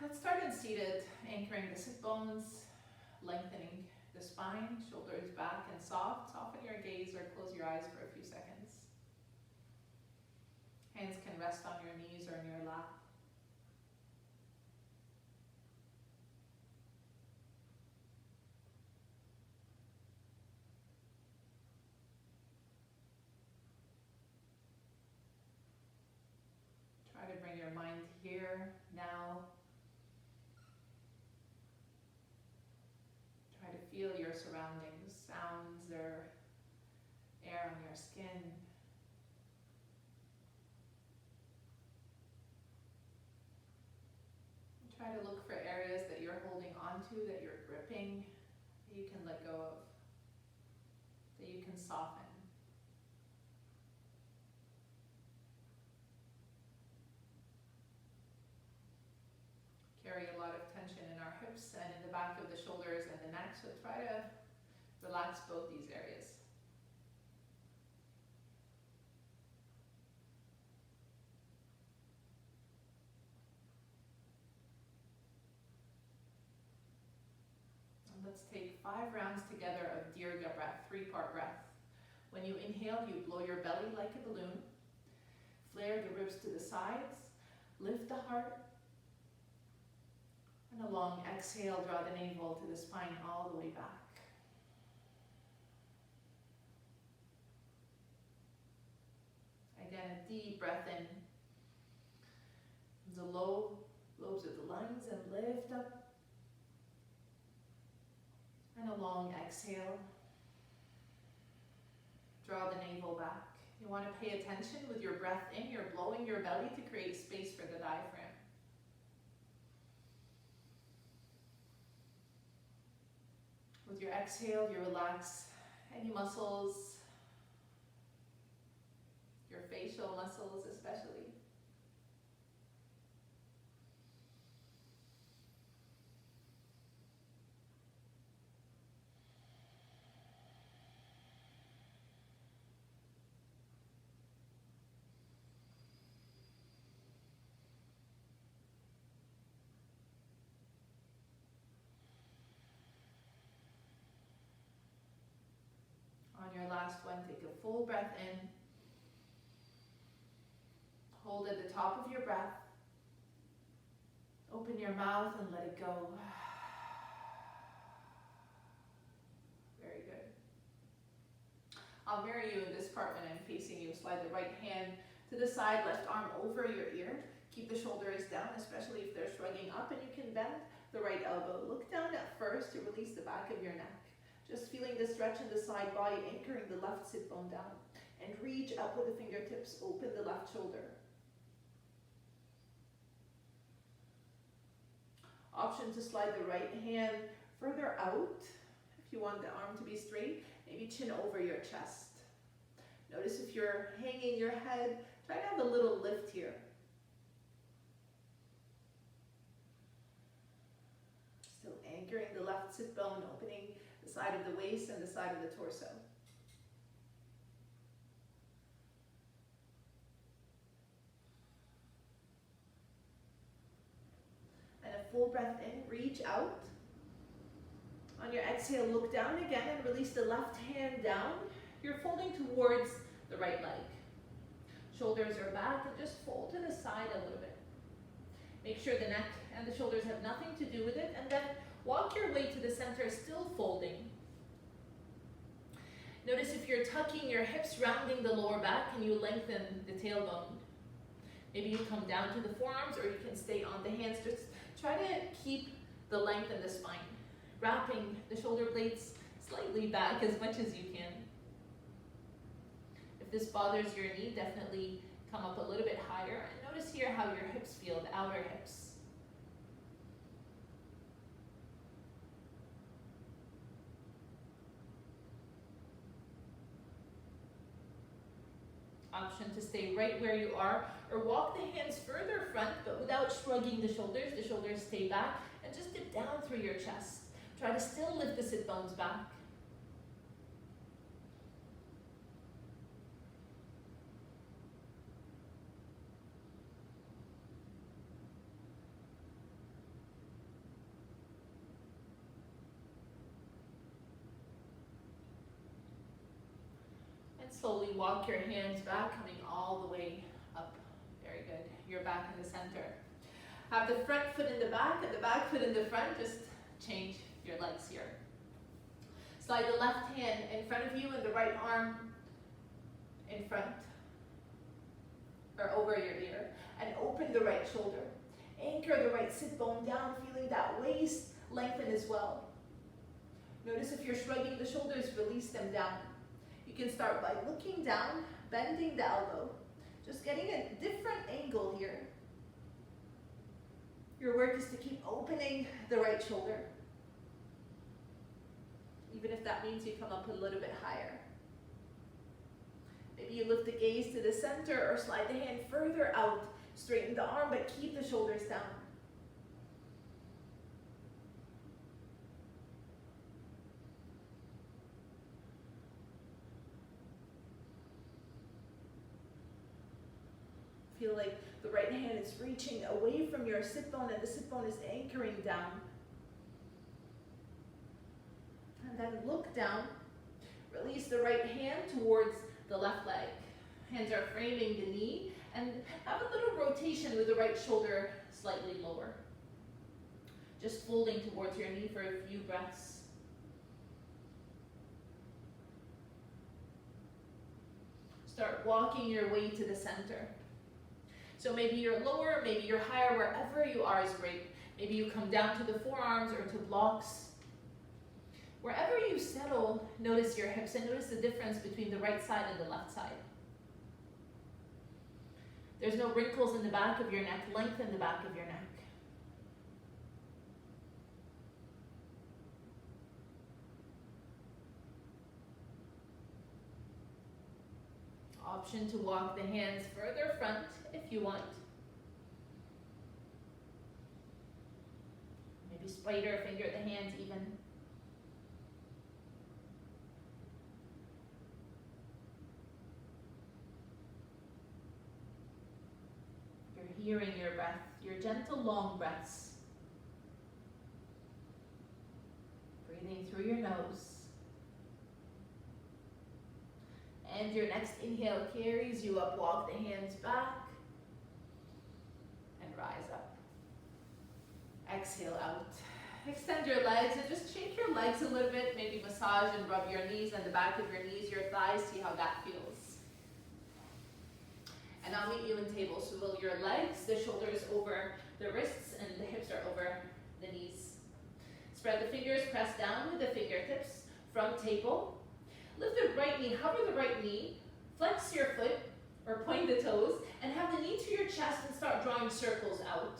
Let's start in seated, anchoring the sit bones, lengthening the spine, shoulders back and soft. Soften your gaze or close your eyes for a few seconds. Hands can rest on your knees or in your lap. Try to bring your mind here, now. Try to feel your surroundings, sounds or air on your skin. Try to look for areas that you're holding onto, that you're gripping, that you can let go of, that you can soften. Carry a lot of tension in our hips and in the back of the shoulders and the neck, so try to relax both these areas. And let's take 5 rounds together of Dirga breath, 3-part breath. When you inhale, you blow your belly like a balloon. Flare the ribs to the sides. Lift the heart. And a long exhale, draw the navel to the spine all the way back. Again, a deep breath in. The low lobes of the lungs and lift up. And a long exhale. Draw the navel back. You want to pay attention with your breath in. You're blowing your belly to create space for the diaphragm. With your exhale, you relax any muscles, your facial muscles especially. On your last one, take a full breath in. Hold at the top of your breath. Open your mouth and let it go. Very good. I'll mirror you in this part when I'm facing you. Slide the right hand to the side, left arm over your ear. Keep the shoulders down, especially if they're shrugging up, and you can bend the right elbow. Look down at first to release the back of your neck. Just feeling the stretch in the side body, anchoring the left sit bone down. And reach up with the fingertips, open the left shoulder. Option to slide the right hand further out. If you want the arm to be straight, maybe chin over your chest. Notice if you're hanging your head, try to have a little lift here. Still anchoring the left sit bone, opening the side of the waist and the side of the torso. And a full breath in, reach out. On your exhale, look down again and release the left hand down. You're folding towards the right leg. Shoulders are back and just fold to the side a little bit. Make sure the neck and the shoulders have nothing to do with it, and then walk your way to the center, still folding. Notice if you're tucking your hips, rounding the lower back, and you lengthen the tailbone. Maybe you come down to the forearms, or you can stay on the hands. Just try to keep the length in the spine, wrapping the shoulder blades slightly back as much as you can. If this bothers your knee, definitely come up a little bit higher. And notice here how your hips feel, the outer hips. Option to stay right where you are, or walk the hands further front, but without shrugging the shoulders. The shoulders stay back, and just dip down through your chest. Try to still lift the sit bones back. slowly walk your hands back, coming all the way up. Very good. You're back in the center. Have the front foot in the back and the back foot in the front. Just change your legs here. Slide the left hand in front of you and the right arm in front or over your ear. And open the right shoulder. Anchor the right sit bone down, feeling that waist lengthen as well. Notice if you're shrugging the shoulders, release them down. You can start by looking down, bending the elbow, just getting a different angle here. Your work is to keep opening the right shoulder, even if that means you come up a little bit higher. Maybe you lift the gaze to the center or slide the hand further out. Straighten the arm, but keep the shoulders down. Feel like the right hand is reaching away from your sit bone and the sit bone is anchoring down. And then look down. Release the right hand towards the left leg. Hands are framing the knee. And have a little rotation with the right shoulder slightly lower. Just folding towards your knee for a few breaths. Start walking your way to the center. So maybe you're lower, maybe you're higher, wherever you are is great. Maybe you come down to the forearms or to blocks. Wherever you settle, notice your hips and notice the difference between the right side and the left side. There's no wrinkles in the back of your neck. Lengthen the back of your neck. Option to walk the hands further front if you want. Maybe spider finger the hands even. Hearing your breath, your gentle long breaths. Breathing through your nose. And your next inhale carries you up, walk the hands back and rise up. Exhale out. Extend your legs and just shake your legs a little bit, maybe massage and rub your knees and the back of your knees, your thighs, see how that feels. And I'll meet you in table. So will your legs, the shoulders over the wrists, and the hips are over the knees. Spread the fingers, press down with the fingertips from table. Lift the right knee, hover the right knee, flex your foot, or point the toes, and have the knee to your chest and start drawing circles out.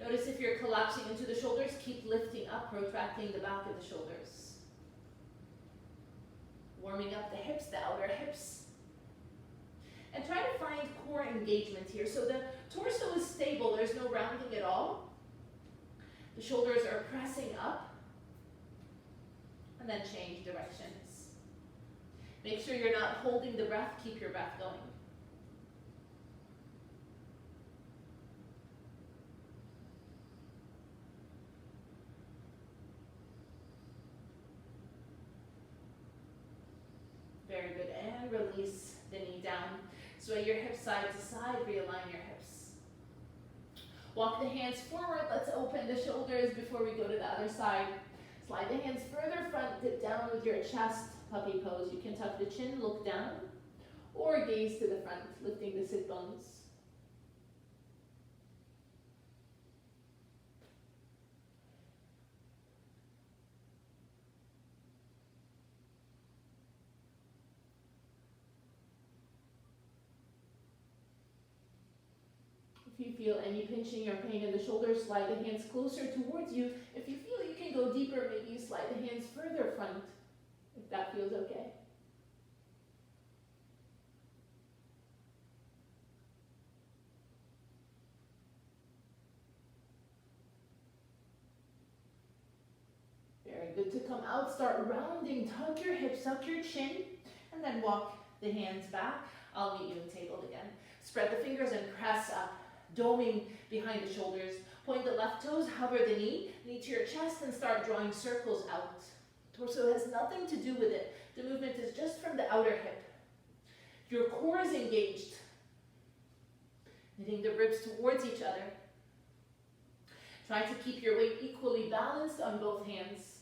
Notice if you're collapsing into the shoulders, keep lifting up, protracting the back of the shoulders. Warming up the hips, the outer hips. And try to find core engagement here. So the torso is stable, there's no rounding at all. The shoulders are pressing up. And then change directions. Make sure you're not holding the breath, keep your breath going. Very good, and release the knee down. Sway your hips side to side, realign your hips. Walk the hands forward, let's open the shoulders before we go to the other side. Slide the hands further front, dip down with your chest, puppy pose. You can tuck the chin, look down, or gaze to the front, lifting the sit bones. If you feel any pinching or pain in the shoulders, slide the hands closer towards you. If you feel you can go deeper, maybe you slide the hands further front, if that feels okay. Very good. To come out, start rounding, tuck your hips, tuck your chin, and then walk the hands back. I'll meet you in table again. Spread the fingers and press up. Doming behind the shoulders. Point the left toes, hover the knee to your chest and start drawing circles out. Torso has nothing to do with it. The movement is just from the outer hip. Your core is engaged, knitting the ribs towards each other. Try to keep your weight equally balanced on both hands.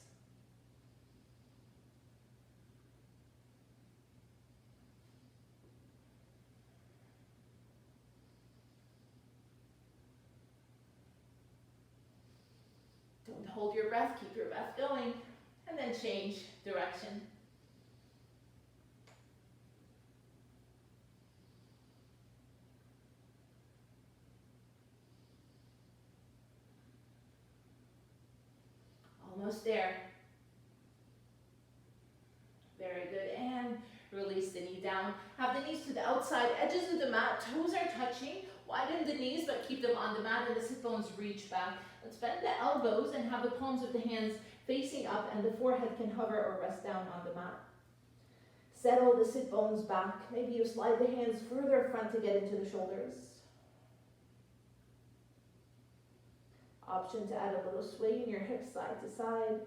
Don't hold your breath, keep your breath going, and then change direction. Almost there. Very good, and release the knee down. Have the knees to the outside edges of the mat, toes are touching. Widen the knees, but keep them on the mat, and the sit bones reach back. Let's bend the elbows and have the palms of the hands facing up, and the forehead can hover or rest down on the mat. Settle the sit bones back. Maybe you slide the hands further front to get into the shoulders. Option to add a little sway in your hips side to side.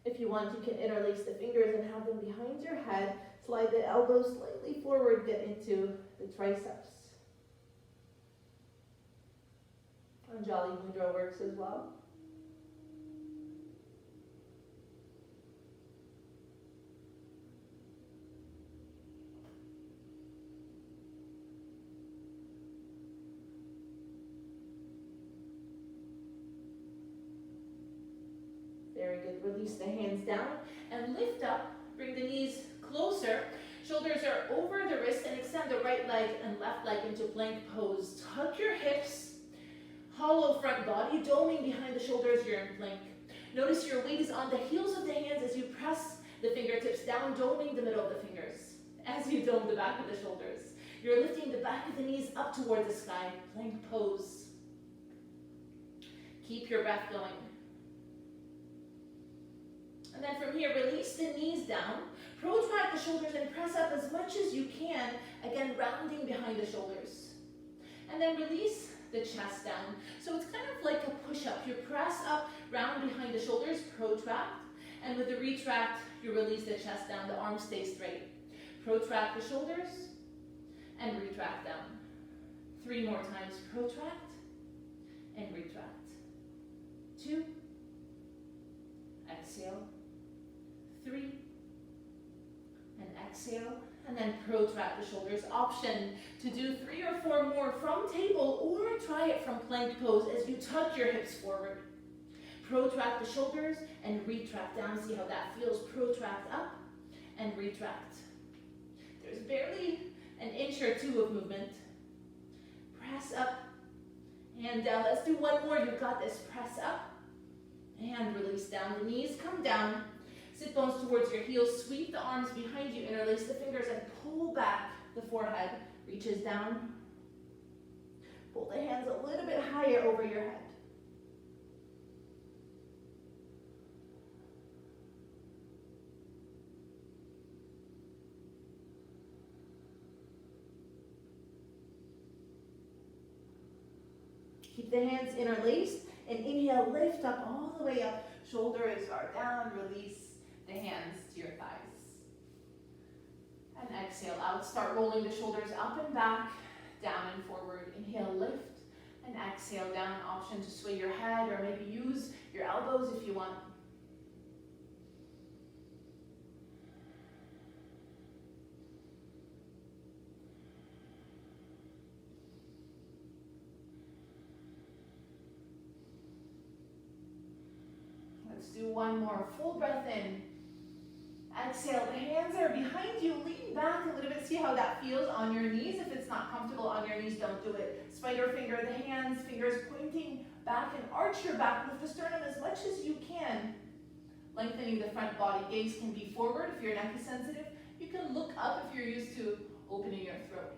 If you want, you can interlace the fingers and have them behind your head. Slide the elbows slightly forward, get into the triceps. Anjali Mudra works as well. Very good. Release the hands down and lift up. Bring the knees closer. Shoulders are over the wrist, and extend the right leg and left leg into plank pose. Tuck your hips, hollow front body, doming behind the shoulders, you're in plank. Notice your weight is on the heels of the hands as you press the fingertips down, doming the middle of the fingers. As you dome the back of the shoulders, you're lifting the back of the knees up toward the sky, plank pose. Keep your breath going. And then from here, release the knees down, protract the shoulders and press up as much as you can, again rounding behind the shoulders. And then release the chest down. So it's kind of like a push-up. You press up, round behind the shoulders, protract, and with the retract, you release the chest down, the arms stay straight. Protract the shoulders, and retract down. 3 more times, protract, and retract. 2, exhale, 3, and exhale, and then protract the shoulders. Option to do 3 or 4 more from table, or try it from plank pose as you tuck your hips forward. Protract the shoulders and retract down. See how that feels. Protract up and retract. There's barely an inch or 2 of movement. Press up and down. Let's do 1 more. You've got this. Press up and release down. The knees come down. Sit bones towards your heels. Sweep the arms behind you. Interlace the fingers and pull back. The forehead reaches down. Pull the hands a little bit higher over your head. Keep the hands interlaced and inhale, lift up all the way up. Shoulders are down, release the hands to your thighs. And exhale out, start rolling the shoulders up and back, down and forward. Inhale, lift, and exhale down. Option to sway your head or maybe use your elbows if you want. Let's do 1 more. Full breath in. Exhale. The hands are behind you. Lean back a little bit. See how that feels on your knees. If it's not comfortable on your knees, don't do it. Spider finger the hands, fingers pointing back, and arch your back. Lift the sternum as much as you can. Lengthening the front body. Gaze can be forward if your neck is sensitive. You can look up if you're used to opening your throat.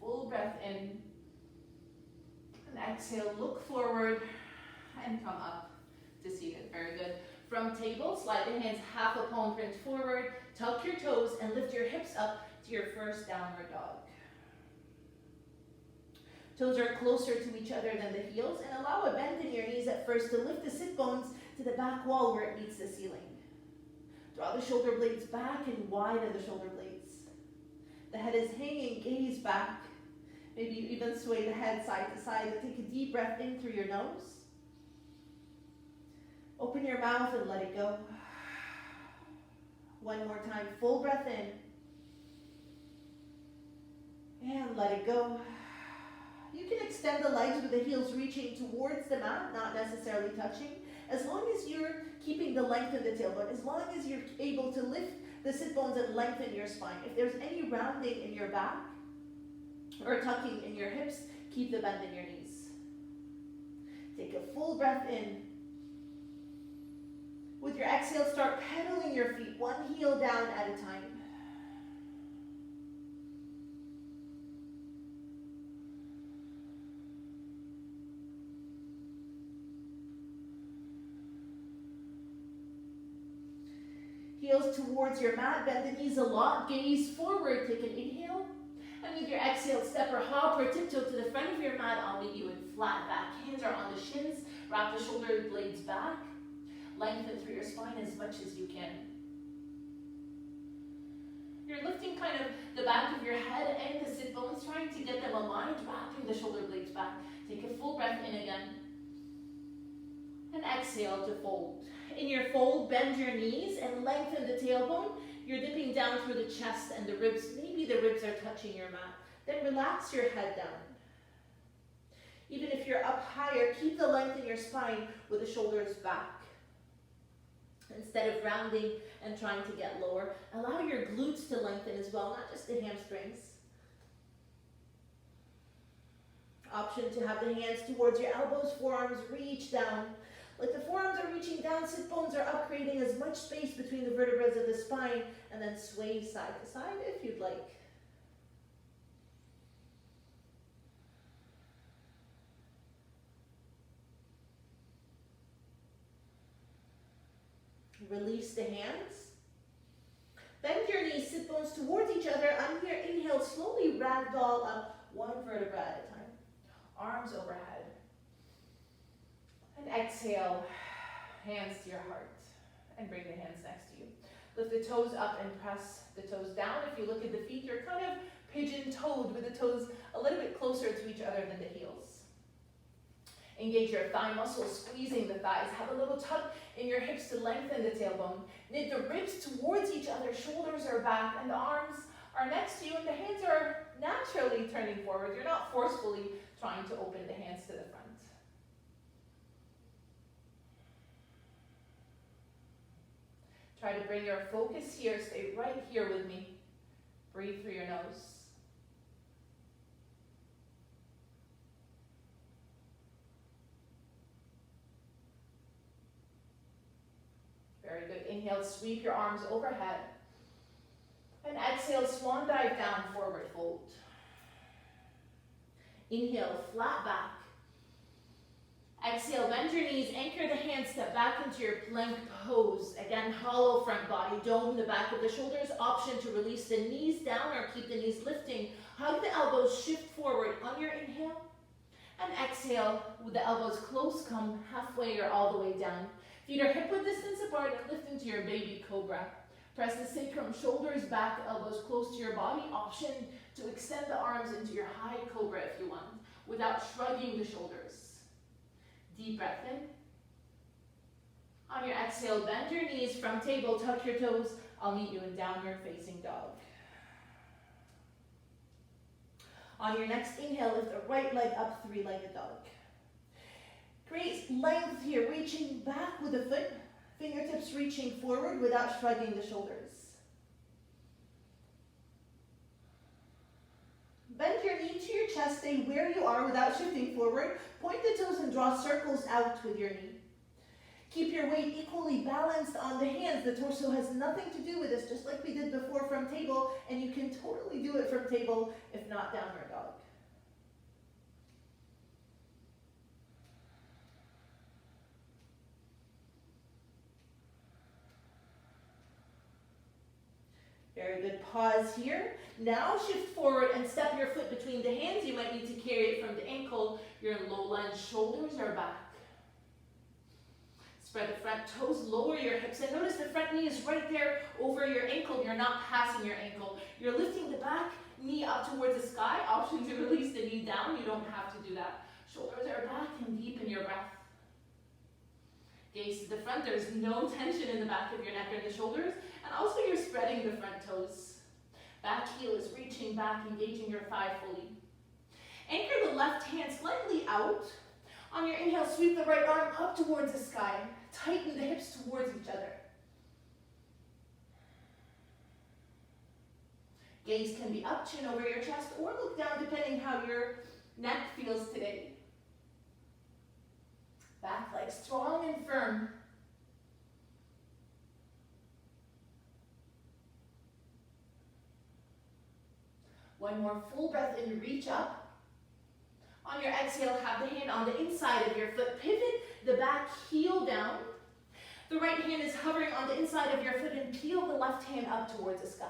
Full breath in, and exhale, look forward, and come up to seated. Very good. From table, slide the hands half a palm print forward, tuck your toes, and lift your hips up to your first downward dog. Toes are closer to each other than the heels, and allow a bend in your knees at first to lift the sit bones to the back wall where it meets the ceiling. Draw the shoulder blades back and widen the shoulder blades. The head is hanging, gaze back. Maybe you even sway the head side to side and take a deep breath in through your nose. Open your mouth and let it go. One more time, full breath in. And let it go. You can extend the legs with the heels reaching towards the mat, not necessarily touching, as long as you're keeping the length in the tailbone, as long as you're able to lift the sit bones and lengthen your spine. If there's any rounding in your back or tucking in your hips, keep the bend in your knees. Take a full breath in. With your exhale, start pedaling your feet, one heel down at a time. Heels towards your mat, bend the knees a lot, gaze forward, take an inhale. And with your exhale, step or hop or tiptoe to the front of your mat. I'll meet you in flat back. Hands are on the shins, wrap the shoulder blades back. Lengthen through your spine as much as you can. You're lifting kind of the back of your head and the sit bones, trying to get them aligned, wrapping the shoulder blades back. Take a full breath in again. And exhale to fold. In your fold, bend your knees and lengthen the tailbone. You're dipping down through the chest and the ribs. Maybe the ribs are touching your mat. Then relax your head down. Even if you're up higher, keep the length in your spine with the shoulders back. Instead of rounding and trying to get lower, allow your glutes to lengthen as well, not just the hamstrings. Option to have the hands towards your elbows, forearms reach down. Like the forearms are reaching down, sit bones are up, creating as much space between the vertebrae of the spine, and then sway side to side if you'd like. Release the hands. Bend your knees, sit bones towards each other. On your inhale, slowly ragdoll up one vertebra at a time. Arms overhead. And exhale, hands to your heart. And bring the hands next to you. Lift the toes up and press the toes down. If you look at the feet, you're kind of pigeon-toed with the toes a little bit closer to each other than the heels. Engage your thigh muscles, squeezing the thighs. Have a little tuck in your hips to lengthen the tailbone. Knit the ribs towards each other. Shoulders are back and the arms are next to you and the hands are naturally turning forward. You're not forcefully trying to open the hands to the front. Try to bring your focus here. Stay right here with me. Breathe through your nose. Very good. Inhale, sweep your arms overhead. And exhale, swan dive down, forward fold. Inhale, flat back. Exhale, bend your knees, anchor the hands, step back into your plank pose. Again, hollow front body, dome the back of the shoulders. Option to release the knees down or keep the knees lifting. Hug the elbows, shift forward on your inhale. And exhale, with the elbows close, come halfway or all the way down. Feet are hip-width distance apart and lift into your baby cobra. Press the sacrum, shoulders back, elbows close to your body. Option to extend the arms into your high cobra if you want, without shrugging the shoulders. Deep breath in. On your exhale, bend your knees from table, tuck your toes. I'll meet you in downward facing dog. On your next inhale, lift the right leg up, three-legged dog. Create length here, reaching back with the foot, fingertips reaching forward without shrugging the shoulders. Bend your knee to your chest, stay where you are without shifting forward. Point the toes and draw circles out with your knee. Keep your weight equally balanced on the hands. The torso has nothing to do with this, just like we did before from table, and you can totally do it from table, if not downward dog. Very good. Pause here. Now shift forward and step your foot between the hands. You might need to carry it from the ankle. You're in low lunge. Shoulders are back. Spread the front toes. Lower your hips. And notice the front knee is right there over your ankle. You're not passing your ankle. You're lifting the back knee up towards the sky. Option to release the knee down. You don't have to do that. Shoulders are back and deep in your breath. Gaze to the front. There's no tension in the back of your neck or the shoulders. And also you're spreading the front toes. Back heel is reaching back, engaging your thigh fully. Anchor the left hand slightly out. On your inhale, sweep the right arm up towards the sky. Tighten the hips towards each other. Gaze can be up, chin over your chest, or look down depending how your neck feels today. Back leg strong and firm. One more full breath in, reach up. On your exhale, have the hand on the inside of your foot. Pivot the back heel down. The right hand is hovering on the inside of your foot and peel the left hand up towards the sky.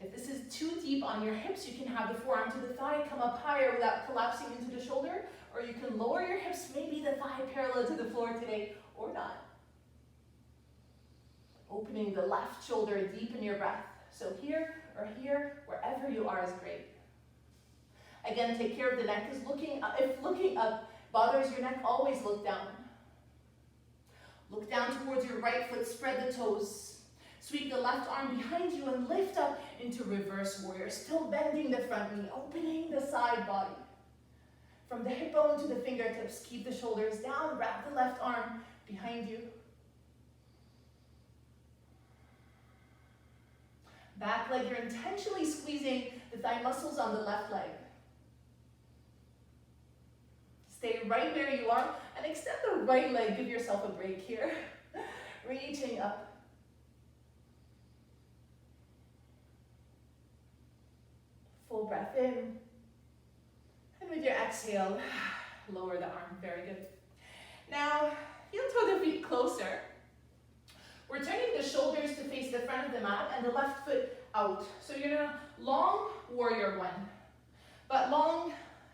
If this is too deep on your hips, you can have the forearm to the thigh come up higher without collapsing into the shoulder, or you can lower your hips, maybe the thigh parallel to the floor today, or not. Opening the left shoulder deep in your breath. So here or here, wherever you are is great. Again, take care of the neck, because if looking up bothers your neck, always look down. Look down towards your right foot, spread the toes. Sweep the left arm behind you and lift up into reverse warrior. Still bending the front knee, opening the side body. From the hip bone to the fingertips, keep the shoulders down, wrap the left arm behind you. Back leg, you're intentionally squeezing the thigh muscles on the left leg. Stay right where you are and extend the right leg. Give yourself a break here. Reaching up. Full breath in. And with your exhale, lower the arm. Very good. Now, heel toe the feet closer. We're turning the shoulders to face the front of the mat and the left foot out. So you're in a long warrior one. But long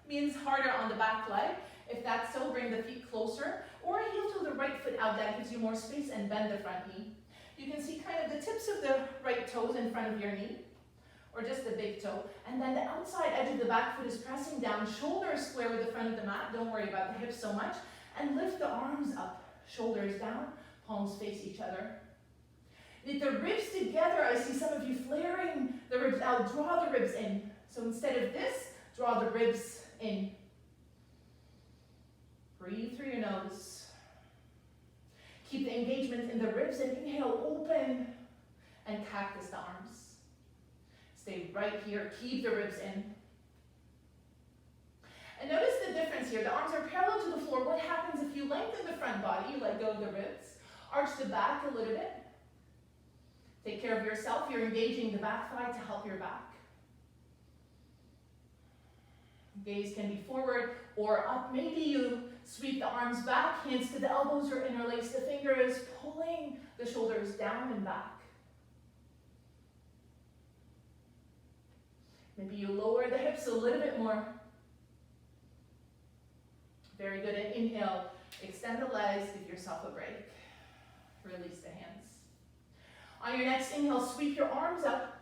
means harder on the back leg. If that's so, bring the feet closer. Or heel toe the right foot out. That gives you more space, and bend the front knee. You can see kind of the tips of the right toes in front of your knee, or just the big toe. And then the outside edge of the back foot is pressing down. Shoulders square with the front of the mat. Don't worry about the hips so much. And lift the arms up. Shoulders down. Palms face each other. Knit the ribs together. I see some of you flaring the ribs out. Draw the ribs in. So instead of this, draw the ribs in. Breathe through your nose. Keep the engagement in the ribs and inhale, open and cactus the arms. Stay right here. Keep the ribs in. And notice the difference here. The arms are parallel to the floor. What happens if you lengthen the front body? You let go of the ribs. Arch the back a little bit. Take care of yourself. You're engaging the back thigh to help your back. Gaze can be forward or up. Maybe you sweep the arms back, hands to the elbows, or interlace the fingers, pulling the shoulders down and back. Maybe you lower the hips a little bit more. Very good. And inhale, extend the legs, give yourself a break. Release the hands. On your next inhale, sweep your arms up.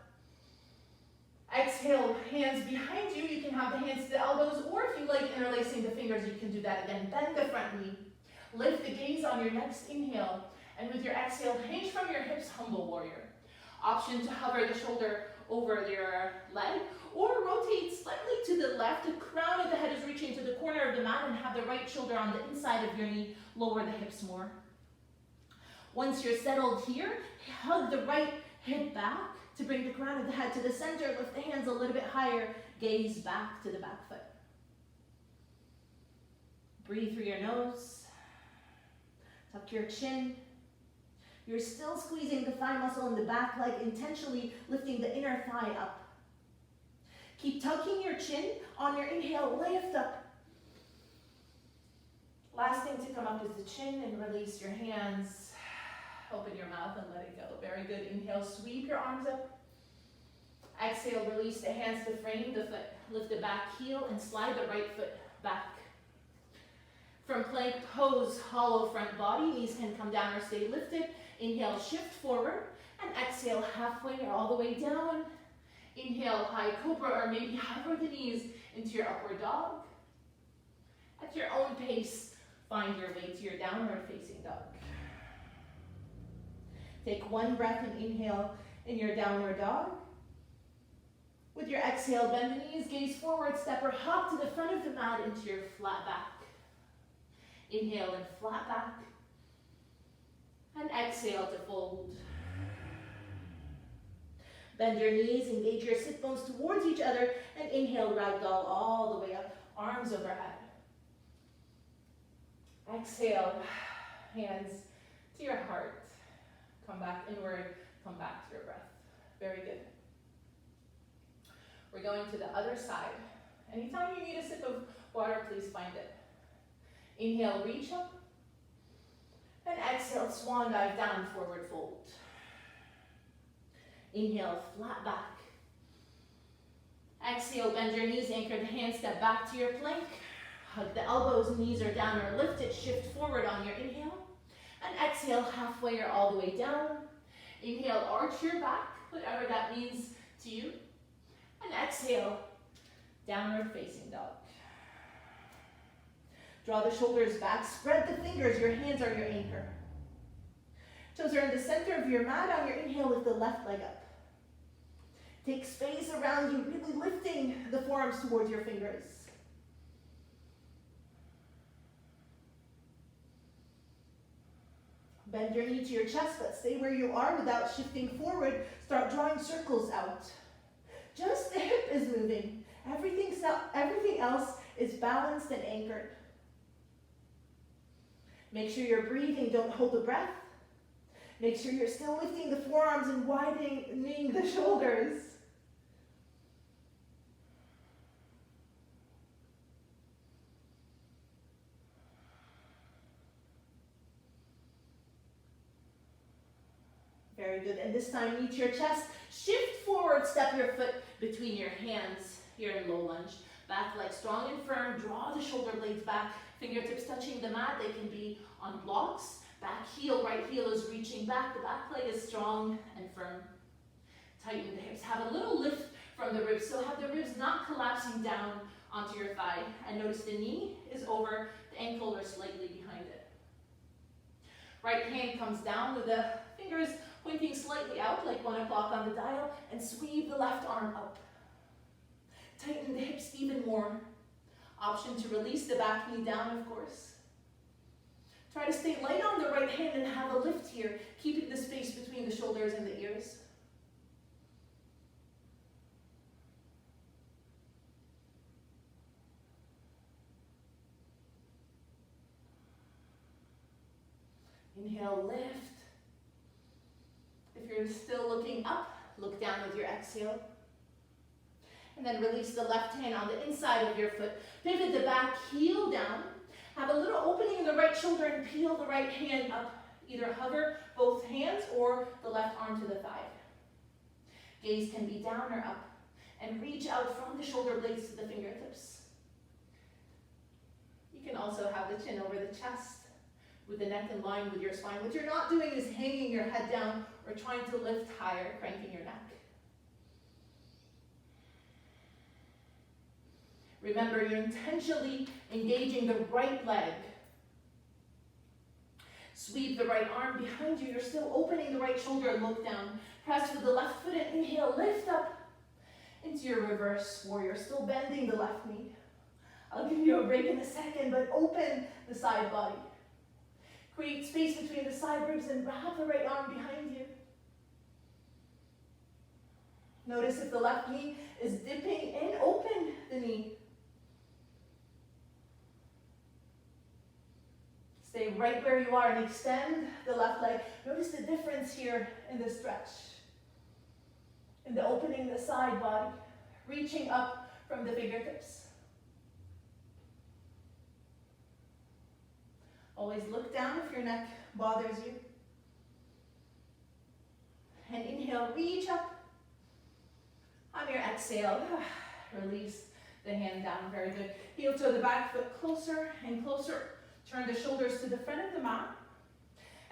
Exhale, hands behind you. You can have the hands to the elbows, or if you like interlacing the fingers, you can do that again. Bend the front knee. Lift the gaze on your next inhale. And with your exhale, hinge from your hips, humble warrior. Option to hover the shoulder over your leg, or rotate slightly to the left. The crown of the head is reaching to the corner of the mat, and have the right shoulder on the inside of your knee. Lower the hips more. Once you're settled here, hug the right hip back to bring the crown of the head to the center. Lift the hands a little bit higher. Gaze back to the back foot. Breathe through your nose. Tuck your chin. You're still squeezing the thigh muscle in the back leg, intentionally lifting the inner thigh up. Keep tucking your chin. On your inhale, lift up. Last thing to come up is the chin, and release your hands Open your mouth and let it go. Very good. Inhale, sweep your arms up. Exhale, release the hands to frame the foot. Lift the back heel and slide the right foot back. From plank pose, hollow front body. Knees can come down or stay lifted. Inhale, shift forward. And exhale, halfway or all the way down. Inhale, high cobra, or maybe hover the knees into your upward dog. At your own pace, find your way to your downward facing dog. Take one breath and inhale in your downward dog. With your exhale, bend the knees, gaze forward, step or hop to the front of the mat into your flat back. Inhale and flat back. And exhale to fold. Bend your knees, engage your sit bones towards each other, and inhale, ragdoll all the way up, arms overhead. Exhale, hands to your heart. Come back inward, come back to your breath. Very good. We're going to the other side. Anytime you need a sip of water, please find it. Inhale, reach up. And exhale, swan dive down, forward fold. Inhale, flat back. Exhale, bend your knees, anchor the hands, step back to your plank. Hug the elbows, knees are down or lifted, shift forward on your inhale. And exhale, halfway or all the way down. Inhale, arch your back, whatever that means to you. And exhale, downward facing dog. Draw the shoulders back, spread the fingers, your hands are your anchor. Toes are in the center of your mat. On your inhale, lift the left leg up. Take space around you, really lifting the forearms towards your fingers. Bend your knee to your chest, but stay where you are without shifting forward. Start drawing circles out. Just the hip is moving. Everything else is balanced and anchored. Make sure you're breathing, don't hold the breath. Make sure you're still lifting the forearms and widening the shoulders. Very good. And this time, reach your chest. Shift forward, step your foot between your hands. Here in low lunge. Back leg strong and firm. Draw the shoulder blades back. Fingertips touching the mat. They can be on blocks. Back heel, right heel is reaching back. The back leg is strong and firm. Tighten the hips. Have a little lift from the ribs. So have the ribs not collapsing down onto your thigh. And notice the knee is over the ankle or slightly behind it. Right hand comes down with the fingers pointing slightly out like 1 o'clock on the dial, and sweep the left arm up. Tighten the hips even more. Option to release the back knee down, of course. Try to stay light on the right hand and have a lift here, keeping the space between the shoulders and the ears. Inhale, lift. If you're still looking up, look down with your exhale. And then release the left hand on the inside of your foot. Pivot the back heel down. Have a little opening in the right shoulder and peel the right hand up. Either hover both hands or the left arm to the thigh. Gaze can be down or up. And reach out from the shoulder blades to the fingertips. You can also have the chin over the chest, with the neck in line with your spine. What you're not doing is hanging your head down or trying to lift higher, cranking your neck. Remember, you're intentionally engaging the right leg. Sweep the right arm behind you. You're still opening the right shoulder and look down. Press with the left foot and inhale, lift up into your reverse warrior. Still bending the left knee. I'll give you a break in a second, but open the side body. Create space between the side ribs and wrap the right arm behind you. Notice if the left knee is dipping in, open the knee. Stay right where you are and extend the left leg. Notice the difference here in the stretch. In the opening the side body, reaching up from the fingertips. Always look down if your neck bothers you. And inhale, reach up. On your exhale, release the hand down, very good. Heel toe the back foot closer and closer. Turn the shoulders to the front of the mat.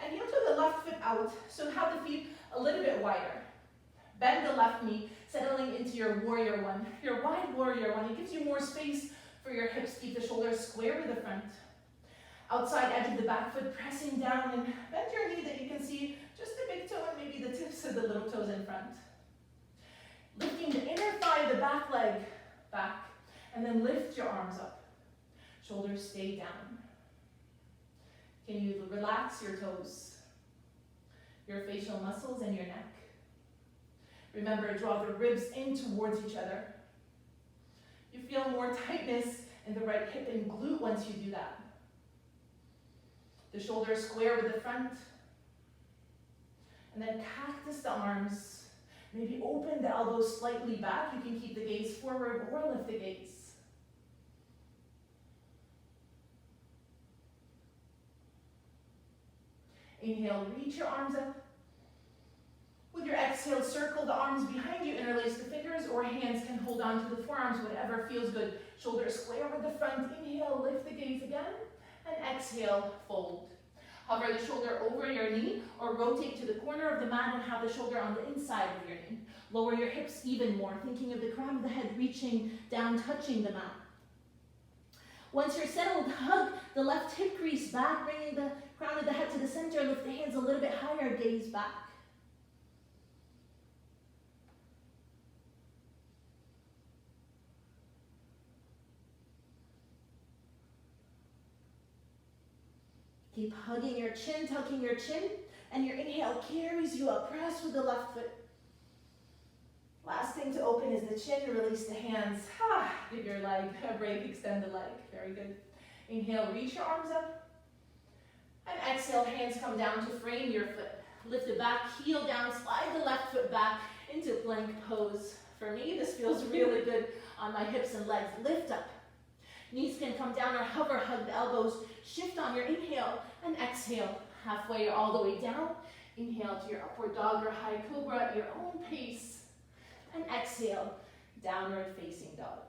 And heel toe the left foot out, so have the feet a little bit wider. Bend the left knee, settling into your warrior one. Your wide warrior one, it gives you more space for your hips. Keep the shoulders square with the front. Outside edge of the back foot, pressing down, and bend your knee that you can see just the big toe and maybe the tips of the little toes in front. Lifting the inner thigh, the back leg back, and then lift your arms up. Shoulders stay down. Can you relax your toes, your facial muscles, and your neck? Remember, draw the ribs in towards each other. You feel more tightness in the right hip and glute once you do that. The shoulders square with the front. And then cactus the arms. Maybe open the elbows slightly back. You can keep the gaze forward or lift the gaze. Inhale, reach your arms up. With your exhale, circle the arms behind you, interlace the fingers, or hands can hold on to the forearms, whatever feels good. Shoulders square with the front. Inhale, lift the gaze again, and exhale, fold. Hover the shoulder over your knee, or rotate to the corner of the mat and have the shoulder on the inside of your knee. Lower your hips even more, thinking of the crown of the head reaching down, touching the mat. Once you're settled, hug the left hip crease back, bringing the crown of the head to the center. Lift the hands a little bit higher, gaze back. Keep hugging your chin, tucking your chin, and your inhale carries you up. Press with the left foot. Last thing to open is the chin, release the hands. Give your leg a break, extend the leg. Very good. Inhale, reach your arms up. And exhale, hands come down to frame your foot. Lift it back, heel down, slide the left foot back into plank pose. For me, this feels really good on my hips and legs. Lift up. Knees can come down or hover, hug the elbows. Shift on your inhale and exhale. Halfway or all the way down. Inhale to your upward dog or high cobra at your own pace. And exhale, downward facing dog.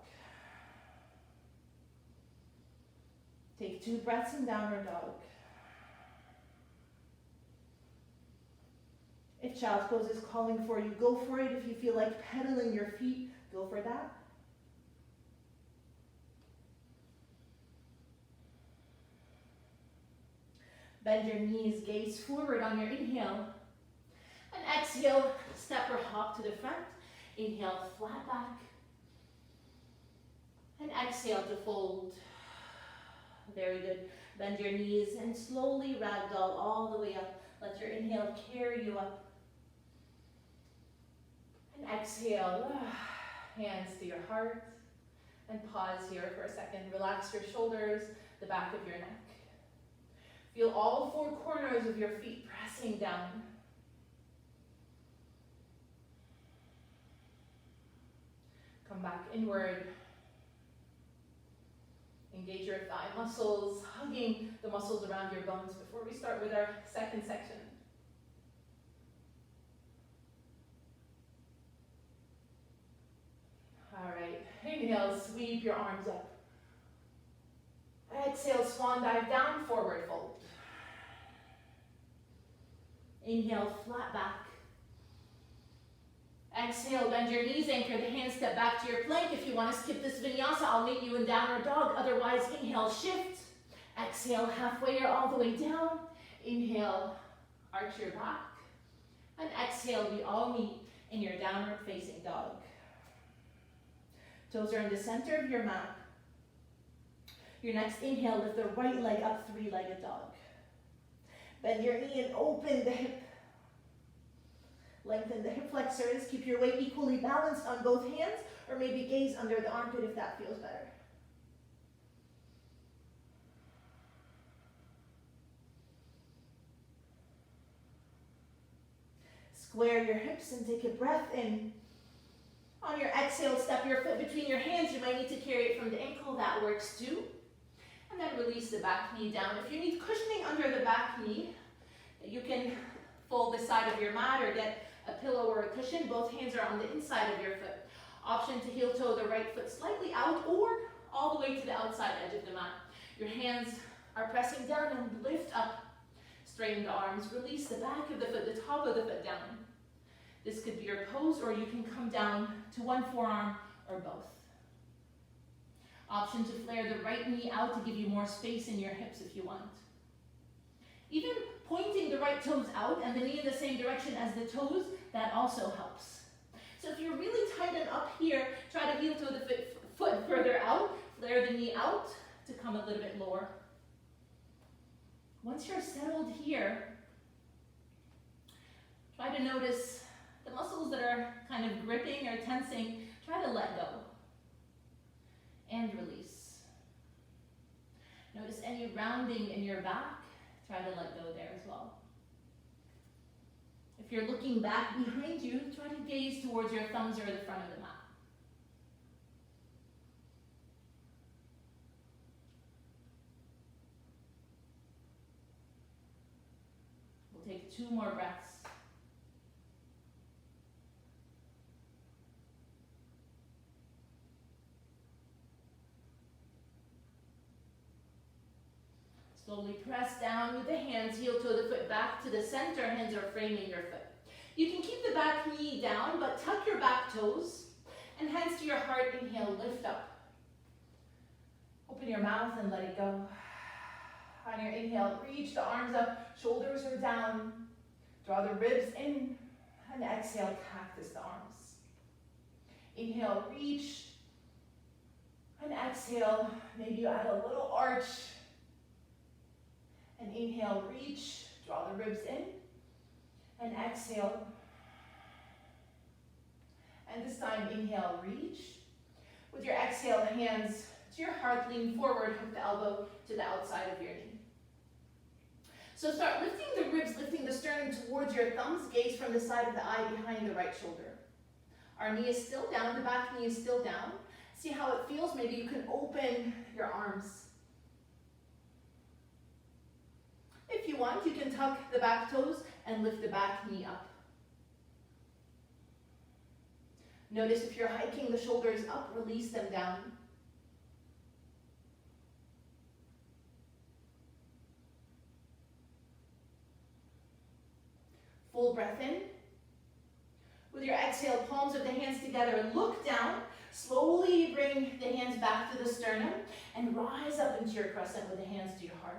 Take 2 breaths in downward dog. If child's pose is calling for you, go for it. If you feel like pedaling your feet, go for that. Bend your knees, gaze forward on your inhale. And exhale, step or hop to the front. Inhale, flat back. And exhale to fold. Very good. Bend your knees and slowly ragdoll all the way up. Let your inhale carry you up. And exhale, hands to your heart. And pause here for a second. Relax your shoulders, the back of your neck. Feel all 4 corners of your feet pressing down. Come back inward. Engage your thigh muscles, hugging the muscles around your bones before we start with our second section. All right, inhale, sweep your arms up. Exhale, swan dive down, forward fold. Inhale, flat back. Exhale, bend your knees, anchor the hands, step back to your plank. If you want to skip this vinyasa, I'll meet you in downward dog. Otherwise, inhale, shift. Exhale, halfway or all the way down. Inhale, arch your back. And exhale, we all meet in your downward facing dog. Toes are in the center of your mat. Your next inhale, lift the right leg up, 3-legged dog. Bend your knee and open the hip. Lengthen the hip flexors. Keep your weight equally balanced on both hands, or maybe gaze under the armpit if that feels better. Square your hips and take a breath in. On your exhale, step your foot between your hands. You might need to carry it from the ankle. That works too. And then release the back knee down. If you need cushioning under the back knee, you can fold the side of your mat or get a pillow or a cushion. Both hands are on the inside of your foot. Option to heel toe the right foot slightly out or all the way to the outside edge of the mat. Your hands are pressing down and lift up. Straighten the arms, release the back of the foot, the top of the foot down. This could be your pose, or you can come down to one forearm or both. Option to flare the right knee out to give you more space in your hips if you want. Even pointing the right toes out and the knee in the same direction as the toes, that also helps. So if you're really tight and up here, try to heel toe the foot further out, flare the knee out to come a little bit lower. Once you're settled here, try to notice the muscles that are kind of gripping or tensing, try to let go and release. Notice any rounding in your back, try to let go there as well. If you're looking back behind you, try to gaze towards your thumbs or the front of the mat. We'll take 2 more breaths. Slowly press down with the hands, heel toe the foot back to the center, hands are framing your foot. You can keep the back knee down, but tuck your back toes, and hands to your heart, inhale, lift up. Open your mouth and let it go. On your inhale, reach the arms up, shoulders are down. Draw the ribs in, and exhale, cactus the arms. Inhale, reach, and exhale, maybe you add a little arch. And inhale, reach, draw the ribs in, and exhale. And this time, inhale, reach. With your exhale, hands to your heart, lean forward, hook the elbow to the outside of your knee. So start lifting the ribs, lifting the sternum towards your thumbs, gaze from the side of the eye behind the right shoulder. Our knee is still down, the back knee is still down. See how it feels. Maybe you can open your arms. If you want, you can tuck the back toes and lift the back knee up. Notice if you're hiking the shoulders up, release them down. Full breath in. With your exhale, palms of the hands together, look down. Slowly bring the hands back to the sternum and rise up into your crescent with the hands to your heart.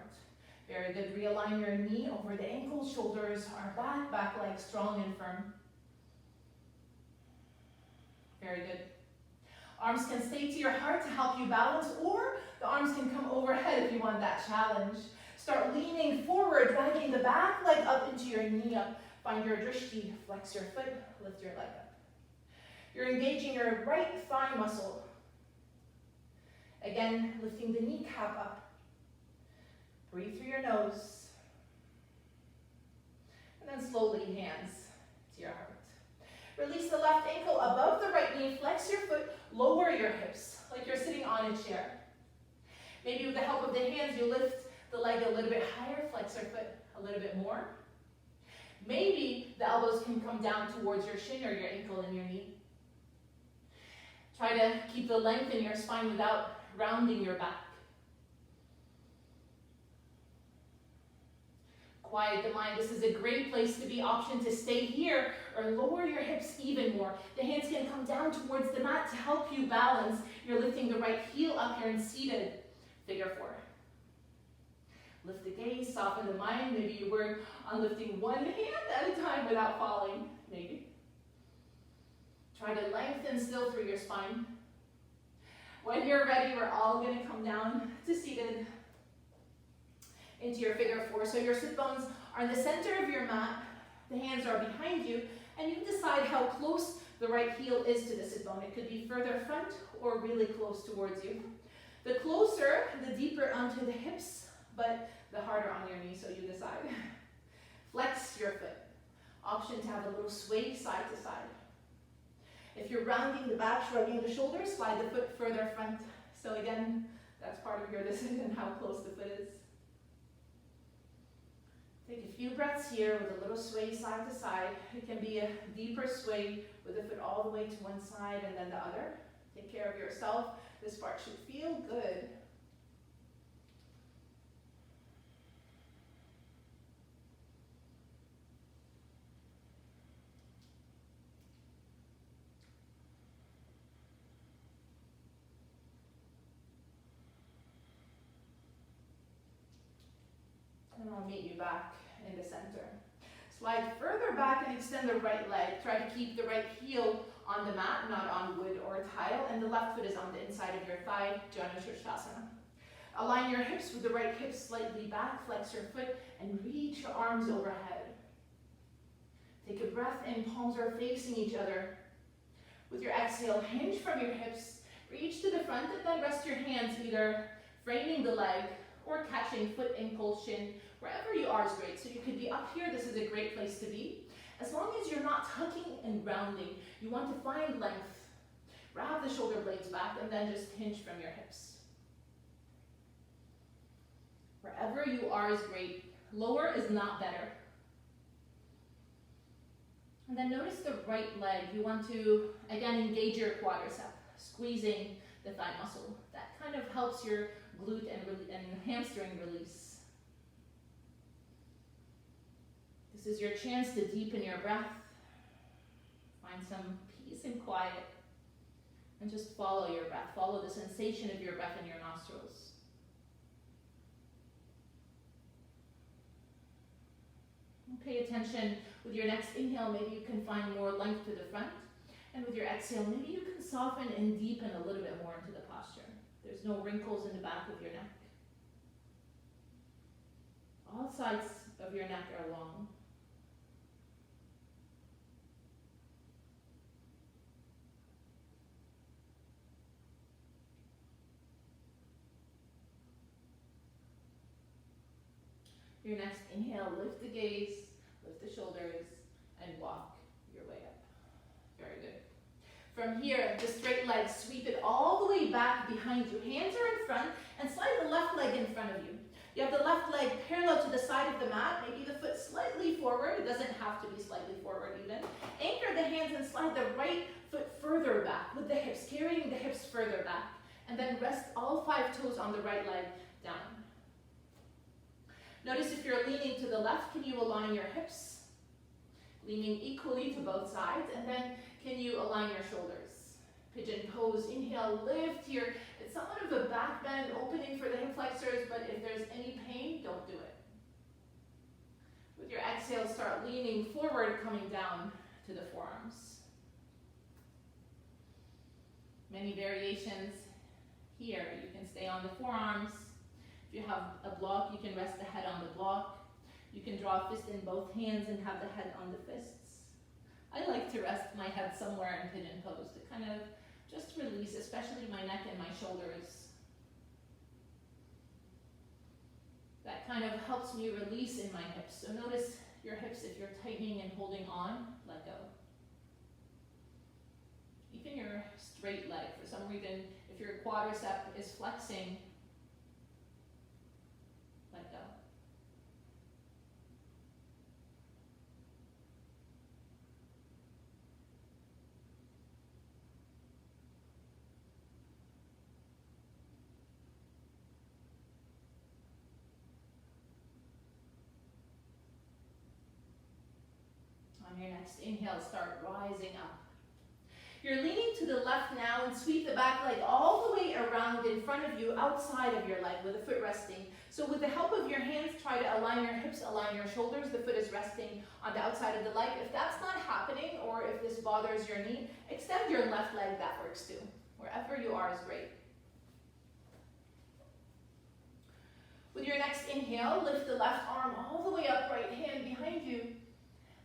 Very good. Realign your knee over the ankles, shoulders are back leg strong and firm. Very good. Arms can stay to your heart to help you balance, or the arms can come overhead if you want that challenge. Start leaning forward, dragging the back leg up into your knee up. Find your drishti, flex your foot, lift your leg up. You're engaging your right thigh muscle. Again, lifting the kneecap up. Breathe through your nose. And then slowly hands to your heart. Release the left ankle above the right knee. Flex your foot. Lower your hips like you're sitting on a chair. Maybe with the help of the hands, you lift the leg a little bit higher. Flex your foot a little bit more. Maybe the elbows can come down towards your shin or your ankle and your knee. Try to keep the length in your spine without rounding your back. Quiet the mind. This is a great place to be. Option to stay here or lower your hips even more. The hands can come down towards the mat to help you balance. You're lifting the right heel up here in seated figure 4. Lift the gaze, soften the mind. Maybe you work on lifting one hand at a time without falling. Maybe. Try to lengthen still through your spine. When you're ready, we're all going to come down to seated into your figure 4. So your sit bones are in the center of your mat. The hands are behind you, and you decide how close the right heel is to the sit bone. It could be further front or really close towards you. The closer, the deeper onto the hips, but the harder on your knee, so you decide. Flex your foot. Option to have a little sway side to side. If you're rounding the back, shrugging the shoulders, slide the foot further front. So again, that's part of your decision, how close the foot is. Take a few breaths here with a little sway side to side. It can be a deeper sway with the foot all the way to one side and then the other. Take care of yourself. This part should feel good. And I'll meet you back in the center. Slide further back and extend the right leg. Try to keep the right heel on the mat, not on wood or tile, and the left foot is on the inside of your thigh, Janu Shirshasana. Align your hips with the right hip slightly back, flex your foot, and reach your arms overhead. Take a breath in, palms are facing each other. With your exhale, hinge from your hips, reach to the front, and then rest your hands either framing the leg or catching foot impulsion. Wherever you are is great. So you could be up here, this is a great place to be. As long as you're not tucking and rounding, you want to find length. Wrap the shoulder blades back and then just hinge from your hips. Wherever you are is great. Lower is not better. And then notice the right leg. You want to, again, engage your quadricep, squeezing the thigh muscle. That kind of helps your glute and hamstring release. This is your chance to deepen your breath. Find some peace and quiet. And just follow your breath. Follow the sensation of your breath in your nostrils. And pay attention with your next inhale. Maybe you can find more length to the front. And with your exhale, maybe you can soften and deepen a little bit more into the posture. There's no wrinkles in the back of your neck. All sides of your neck are long. Your next inhale, lift the gaze, lift the shoulders, and walk your way up. Very good. From here, the straight leg, sweep it all the way back behind you. Hands are in front, and slide the left leg in front of you. You have the left leg parallel to the side of the mat, maybe the foot slightly forward. It doesn't have to be slightly forward even. Anchor the hands and slide the right foot further back with the hips, carrying the hips further back. And then rest all 5 toes on the right leg down. Notice if you're leaning to the left, can you align your hips? Leaning equally to both sides, and then can you align your shoulders? Pigeon pose, inhale, lift here. It's somewhat of a back bend, opening for the hip flexors, but if there's any pain, don't do it. With your exhale, start leaning forward, coming down to the forearms. Many variations here. You can stay on the forearms. If you have a block, you can rest the head on the block. You can draw a fist in both hands and have the head on the fists. I like to rest my head somewhere in pigeon pose to kind of just release, especially my neck and my shoulders. That kind of helps me release in my hips. So notice your hips if you're tightening and holding on, let go. Even your straight leg, for some reason, if your quadricep is flexing, let go. On your next inhale, start rising up. You're leaning to the left now and sweep the back leg all the way around in front of you, outside of your leg with the foot resting. So with the help of your hands, try to align your hips, align your shoulders. The foot is resting on the outside of the leg. If that's not happening, or if this bothers your knee, extend your left leg, that works too. Wherever you are is great. With your next inhale, lift the left arm all the way up, right hand behind you.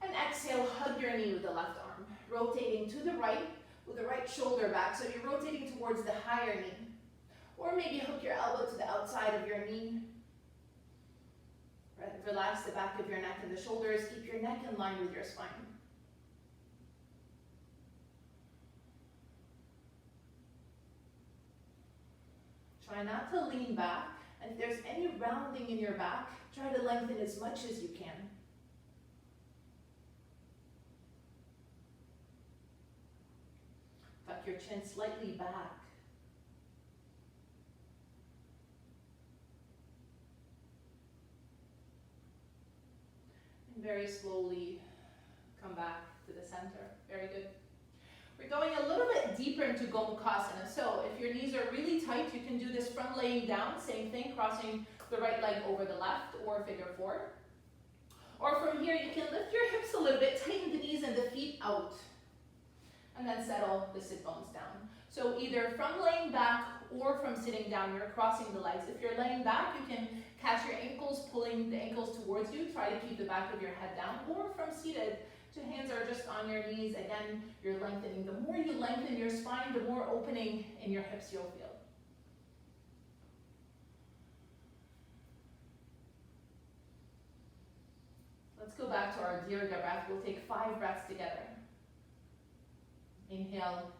And exhale, hug your knee with the left arm. Rotating to the right with the right shoulder back. So you're rotating towards the higher knee. Or maybe hook your elbow to the outside of your knee. Relax the back of your neck and the shoulders. Keep your neck in line with your spine. Try not to lean back. And if there's any rounding in your back, try to lengthen as much as you can. Tuck your chin slightly back. And very slowly come back to the center. Very good. We're going a little bit deeper into Gomukhasana. So if your knees are really tight, you can do this from laying down. Same thing, crossing the right leg over the left, or figure four. Or from here, you can lift your hips a little bit, tighten the knees and the feet out. And then settle the sit bones down. So either from laying back or from sitting down, you're crossing the legs. If you're laying back, you can catch your ankles, pulling the ankles towards you. Try to keep the back of your head down. Or from seated, two hands are just on your knees. Again, you're lengthening. The more you lengthen your spine, the more opening in your hips you'll feel. Let's go back to our Dirga breath. We'll take 5 breaths together. Inhale,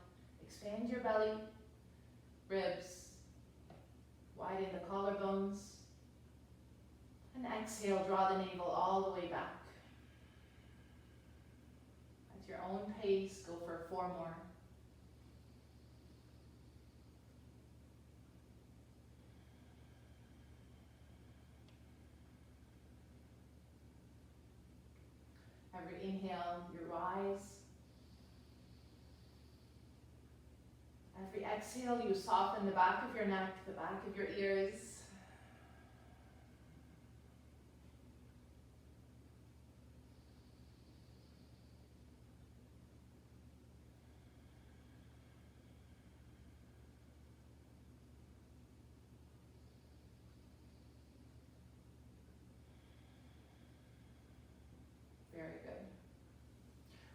expand your belly, ribs, widen the collarbones. And exhale, draw the navel all the way back. At your own pace, go for 4 more. Every inhale, you rise. Every exhale, you soften the back of your neck, the back of your ears. Very good.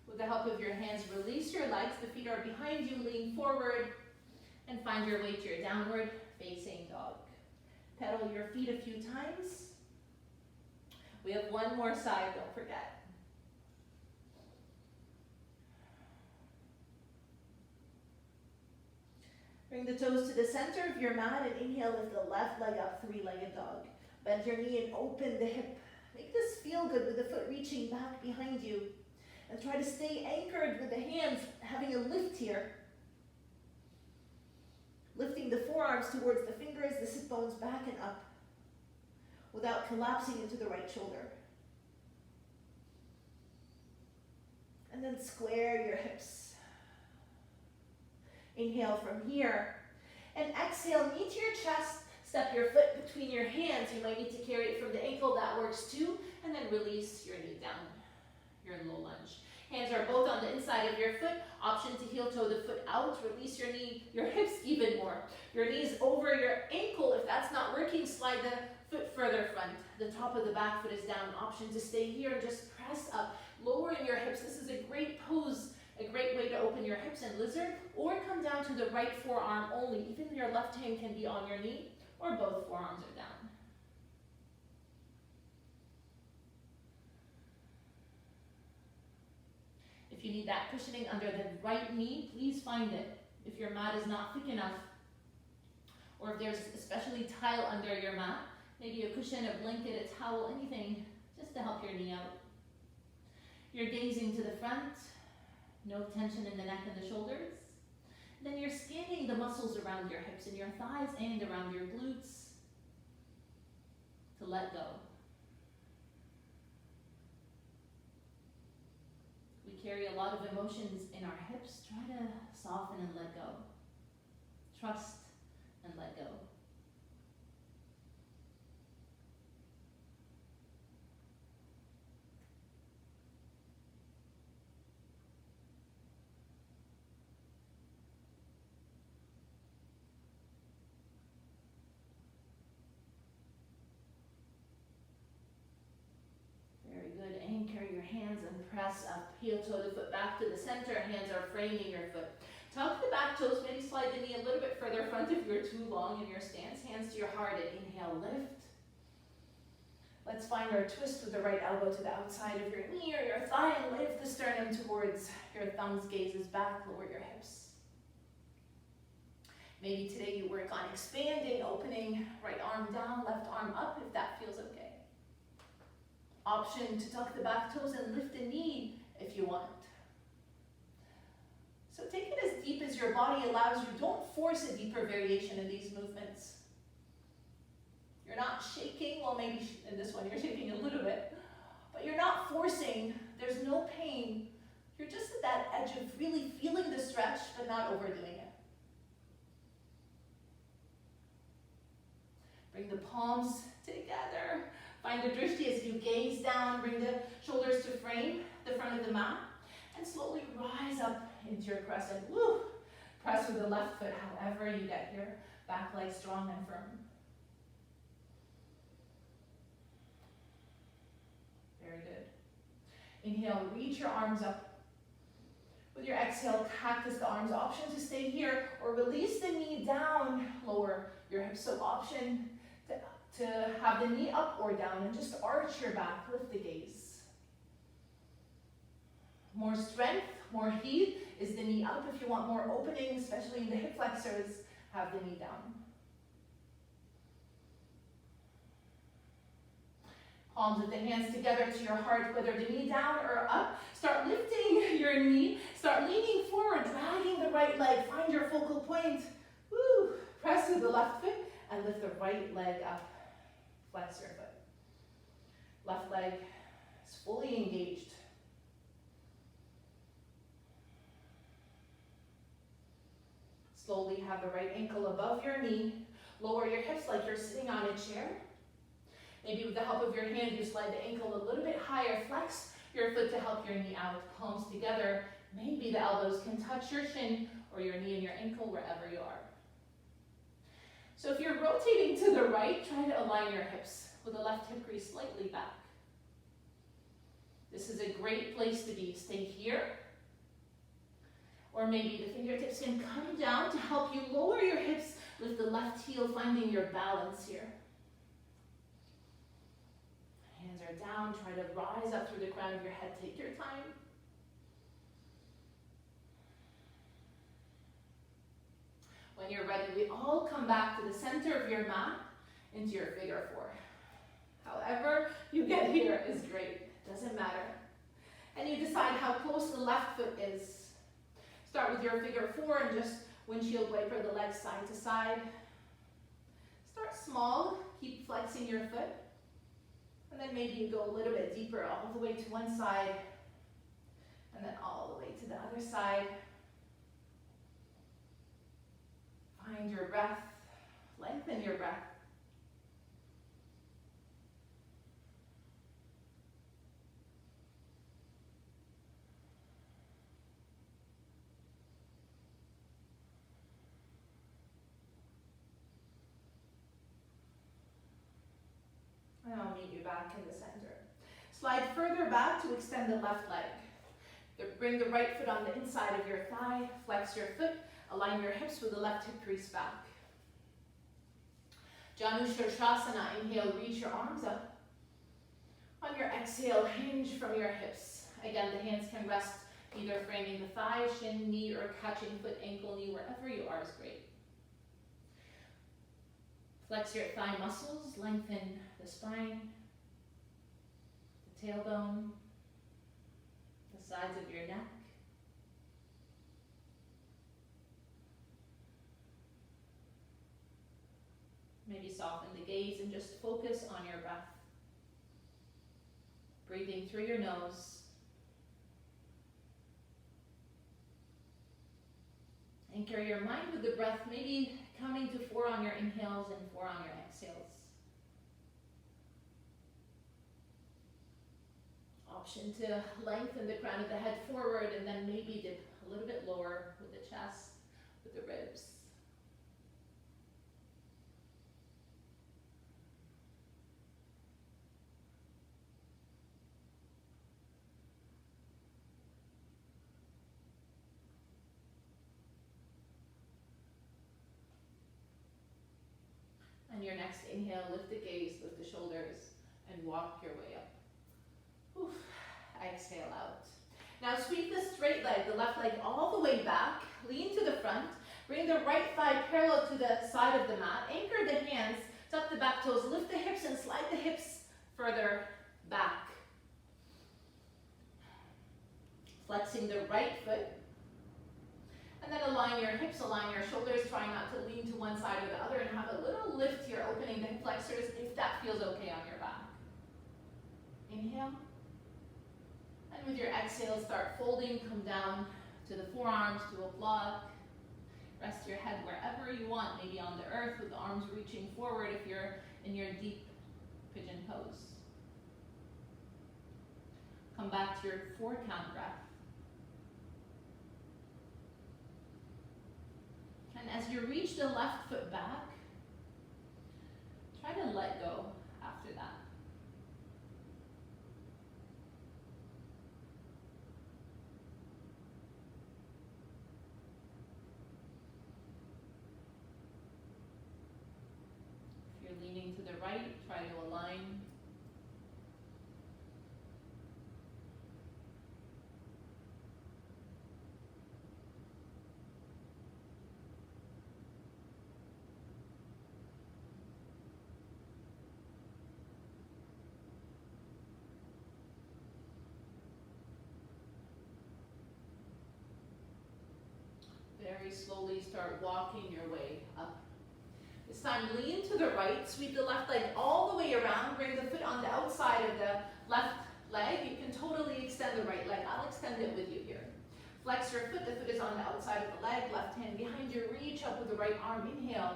With the help of your hands, release your legs. The feet are behind you, lean forward, and find your way to your downward facing dog. Pedal your feet a few times. We have one more side, don't forget. Bring the toes to the center of your mat and inhale, lift the left leg up, 3-legged dog. Bend your knee and open the hip. Make this feel good with the foot reaching back behind you. And try to stay anchored with the hands, having a lift here. Lifting the forearms towards the fingers, the sit bones back and up, without collapsing into the right shoulder. And then square your hips. Inhale from here. And exhale, knee to your chest. Step your foot between your hands. You might need to carry it from the ankle. That works too. And then release your knee down. You're in low lunge. Hands are both on the inside of your foot. Option to heel toe the foot out. Release your knee, your hips even more. Your knees over your ankle. If that's not working, slide the foot further front. The top of the back foot is down. Option to stay here and just press up. Lowering your hips. This is a great pose. A great way to open your hips in lizard. Or come down to the right forearm only. Even your left hand can be on your knee. Or both forearms are down. If you need that cushioning under the right knee, please find it. If your mat is not thick enough, or if there's especially tile under your mat, maybe a cushion, a blanket, a towel, anything, just to help your knee out. You're gazing to the front, no tension in the neck and the shoulders. Then you're scanning the muscles around your hips and your thighs and around your glutes to let go. We carry a lot of emotions in our hips. Try to soften and let go. Trust and let go. Anchor your hands and press up. Heel toe the foot back to the center. Hands are framing your foot. Tuck the back toes. Maybe slide the knee a little bit further front if you're too long in your stance. Hands to your heart and inhale, lift. Let's find our twist with the right elbow to the outside of your knee or your thigh and lift the sternum towards your thumbs, gazes back, lower your hips. Maybe today you work on expanding, opening right arm down, left arm up if that feels okay. Option to tuck the back toes and lift the knee if you want. So take it as deep as your body allows you. Don't force a deeper variation in these movements. You're not shaking, well maybe in this one you're shaking a little bit, but you're not forcing, there's no pain. You're just at that edge of really feeling the stretch, but not overdoing it. Bring the palms together. Find the drishti as you gaze down. Bring the shoulders to frame the front of the mat. And slowly rise up into your crescent. Woo! Press with the left foot however you get here. Back leg strong and firm. Very good. Inhale, reach your arms up. With your exhale, cactus the arms. Option to stay here or release the knee down, lower your hips. So option to have the knee up or down and just arch your back, lift the gaze. More strength, more heat is the knee up. If you want more opening, especially in the hip flexors, have the knee down. Palms of the hands together to your heart, whether the knee down or up. Start lifting your knee. Start leaning forward, dragging the right leg. Find your focal point. Woo! Press with the left foot and lift the right leg up. Flex your foot. Left leg is fully engaged. Slowly have the right ankle above your knee. Lower your hips like you're sitting on a chair. Maybe with the help of your hand, you slide the ankle a little bit higher. Flex your foot to help your knee out. Palms together. Maybe the elbows can touch your shin or your knee and your ankle wherever you are. So if you're rotating to the right, try to align your hips with the left hip crease slightly back. This is a great place to be. Stay here. Or maybe the fingertips can come down to help you lower your hips. Lift the left heel, finding your balance here. Hands are down. Try to rise up through the crown of your head. Take your time. When you're ready, we all come back to the center of your mat into your figure four. However you get here is great. Doesn't matter. And you decide how close the left foot is. Start with your figure four and just windshield wiper the legs side to side. Start small. Keep flexing your foot. And then maybe you go a little bit deeper all the way to one side. And then all the way to the other side. Find your breath, lengthen your breath. And I'll meet you back in the center. Slide further back to extend the left leg. Bring the right foot on the inside of your thigh, flex your foot. Align your hips with the left hip crease back. Janu Shirshasana, inhale, reach your arms up. On your exhale, hinge from your hips. Again, the hands can rest either framing the thigh, shin, knee, or catching foot, ankle, knee, wherever you are is great. Flex your thigh muscles, lengthen the spine, the tailbone, the sides of your neck. Maybe soften the gaze and just focus on your breath. Breathing through your nose. Anchor your mind with the breath, maybe counting to 4 on your inhales and 4 on your exhales. Option to lengthen the crown of the head forward and then maybe dip a little bit lower with the chest, with the ribs. On your next inhale, lift the gaze, lift the shoulders, and walk your way up. Oof. Exhale out. Now sweep the straight leg, the left leg all the way back. Lean to the front. Bring the right thigh parallel to the side of the mat. Anchor the hands, tuck the back toes, lift the hips and slide the hips further back. Flexing the right foot. And then align your hips, align your shoulders, try not to lean to one side or the other, and have a little lift here, opening the hip flexors if that feels okay on your back. Inhale. And with your exhale, start folding, come down to the forearms, to a block. Rest your head wherever you want, maybe on the earth with the arms reaching forward if you're in your deep pigeon pose. Come back to your 4-count breath. And as you reach the left foot back, try to let go after that. If you're leaning to the right, try to align. Very slowly start walking your way up. This time lean to the right, sweep the left leg all the way around, bring the foot on the outside of the left leg. You can totally extend the right leg. I'll extend it with you here. Flex your foot, the foot is on the outside of the leg, left hand behind you, reach up with the right arm, inhale.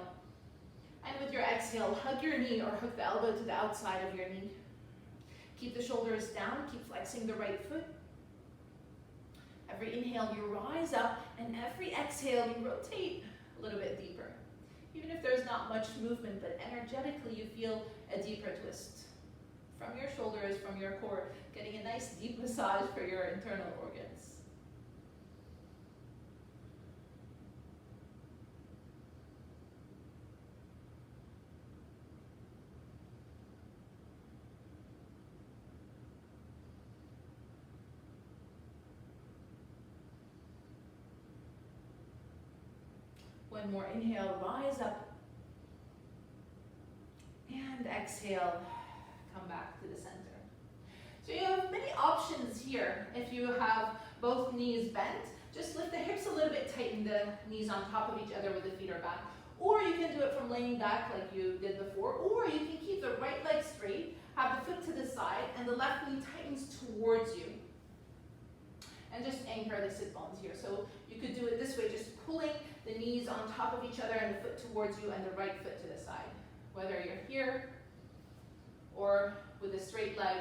And with your exhale, hug your knee or hook the elbow to the outside of your knee. Keep the shoulders down, keep flexing the right foot. Every inhale, you rise up, and every exhale, you rotate a little bit deeper. Even if there's not much movement, but energetically, you feel a deeper twist. From your shoulders, from your core, getting a nice deep massage for your internal organs. One more inhale, rise up. And exhale, come back to the center. So you have many options here. If you have both knees bent, just lift the hips a little bit, tighten the knees on top of each other with the feet are back. Or you can do it from laying back like you did before. Or you can keep the right leg straight, have the foot to the side, and the left knee tightens towards you. And just anchor the sit bones here. So you could do it this way, just pulling the knees on top of each other and the foot towards you and the right foot to the side. Whether you're here or with a straight leg,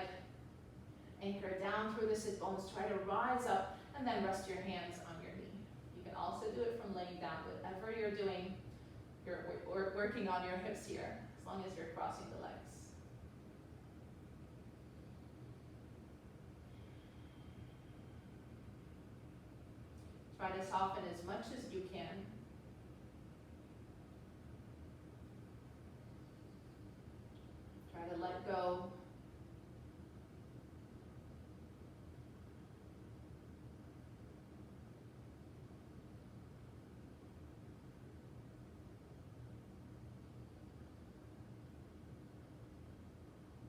anchor down through the sit bones, try to rise up and then rest your hands on your knee. You can also do it from laying down. Whatever you're doing, you're working on your hips here, as long as you're crossing the legs. Try to soften as much as you can. Try to let go.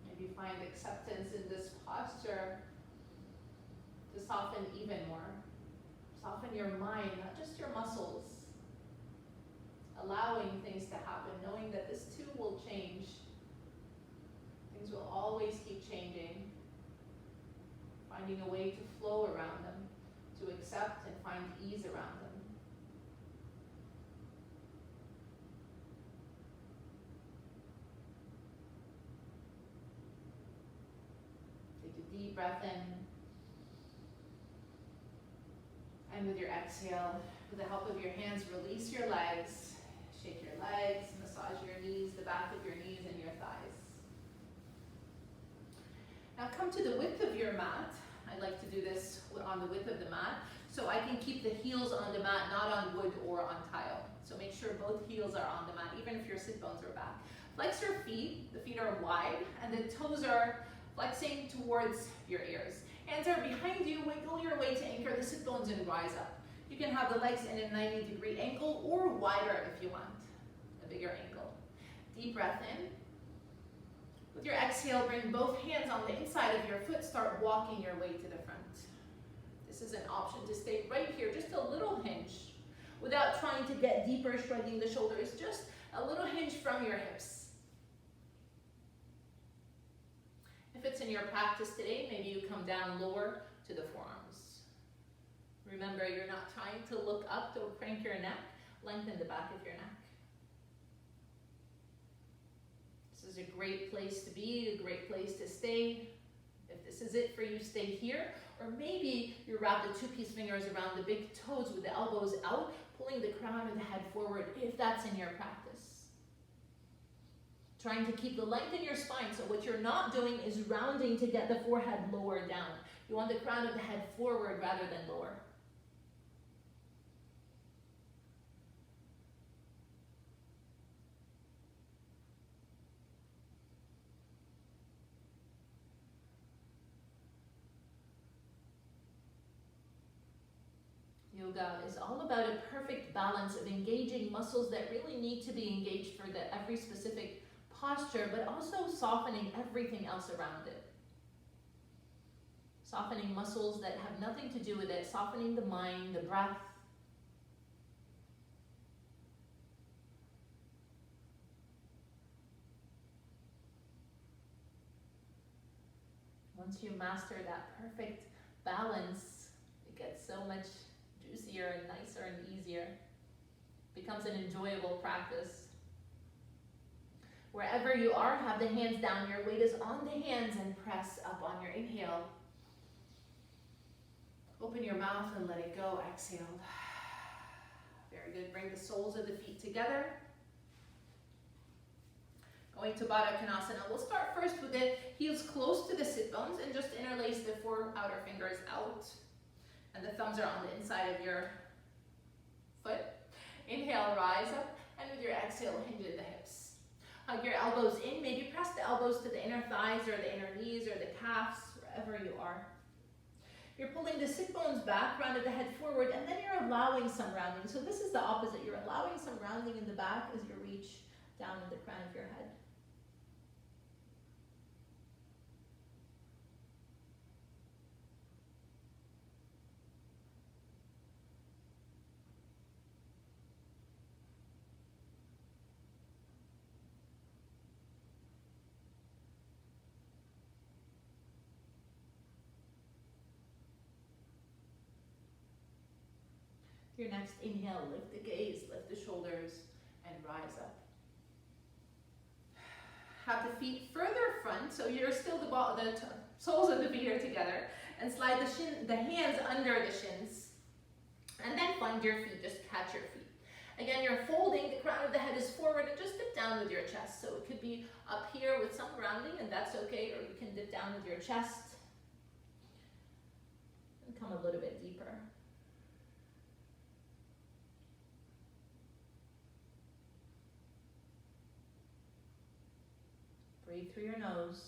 Maybe find acceptance in this posture to soften even more. Soften your mind, not just your muscles. Allowing things to happen, knowing that this too will change. Things will always keep changing. Finding a way to flow around them, to accept and find ease around them. Take a deep breath in. And with your exhale, with the help of your hands, release your legs. Shake your legs, massage your knees, the back of your knees and your thighs. Now come to the width of your mat. I like to do this on the width of the mat, so I can keep the heels on the mat, not on wood or on tile. So make sure both heels are on the mat, even if your sit bones are back. Flex your feet, the feet are wide, and the toes are flexing towards your ears. Hands are behind you, wiggle your way to anchor the sit bones and rise up. You can have the legs in a 90-degree angle or wider if you want, a bigger angle. Deep breath in. With your exhale, bring both hands on the inside of your foot, start walking your way to the front. This is an option to stay right here, just a little hinge, without trying to get deeper, shrugging the shoulders, just a little hinge from your hips. If it's in your practice today, maybe you come down lower to the forearms. Remember, you're not trying to look up, don't crank your neck, lengthen the back of your neck. This is a great place to be, a great place to stay. If this is it for you, stay here. Or maybe you wrap the two-piece fingers around the big toes with the elbows out, pulling the crown of the head forward if that's in your practice. Trying to keep the length in your spine, so what you're not doing is rounding to get the forehead lower down. You want the crown of the head forward rather than lower. Yoga is all about a perfect balance of engaging muscles that really need to be engaged for every specific posture, but also softening everything else around it. Softening muscles that have nothing to do with it, softening the mind, the breath. Once you master that perfect balance, it gets so much juicier and nicer and easier. It becomes an enjoyable practice. Wherever you are, have the hands down. Your weight is on the hands and press up on your inhale. Open your mouth and let it go. Exhale. Very good. Bring the soles of the feet together. Going to Baddha Konasana. We'll start first with the heels close to the sit bones and just interlace the four outer fingers out. And the thumbs are on the inside of your foot. Inhale, rise up. And with your exhale, hinge at the hips. Hug your elbows in. Maybe press the elbows to the inner thighs or the inner knees or the calves, wherever you are. You're pulling the sit bones back, rounded the head forward, and then you're allowing some rounding. So this is the opposite. You're allowing some rounding in the back as you reach down in the crown of your head. Your next inhale, lift the gaze, lift the shoulders, and rise up. Have the feet further front, so you're still the soles of the feet are together, and slide the hands under the shins. And then find your feet, just catch your feet. Again, you're folding, the crown of the head is forward, and just dip down with your chest. So it could be up here with some grounding, and that's okay, or you can dip down with your chest and come a little bit deeper. Breathe through your nose.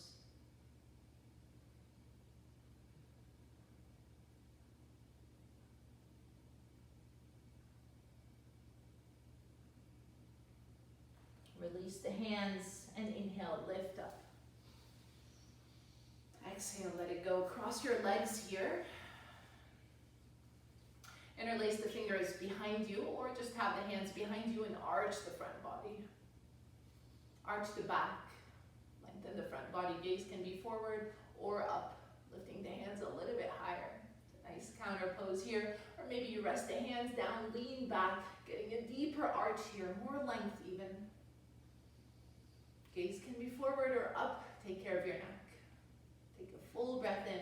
Release the hands and inhale, lift up. Exhale, let it go. Cross your legs here. Interlace the fingers behind you, or just have the hands behind you and arch the front body. Arch the back. Then the front body gaze can be forward or up, lifting the hands a little bit higher. Nice counter pose here, or maybe you rest the hands down, lean back, getting a deeper arch here, more length even. Gaze can be forward or up, take care of your neck. Take a full breath in.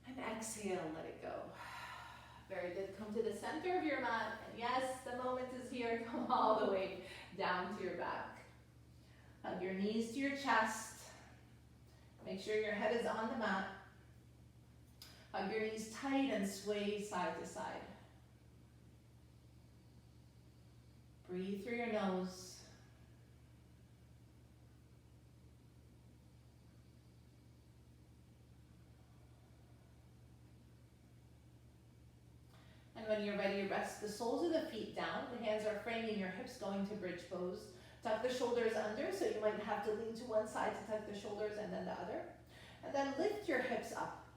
And exhale, let it go. Very good, come to the center of your mat, and yes, the moment is here, come all the way down to your back. Hug your knees to your chest. Make sure your head is on the mat. Hug your knees tight and sway side to side. Breathe through your nose. When you're ready, rest the soles of the feet down. The hands are framing your hips, going to bridge pose. Tuck the shoulders under, so you might have to lean to one side to tuck the shoulders and then the other. And then lift your hips up.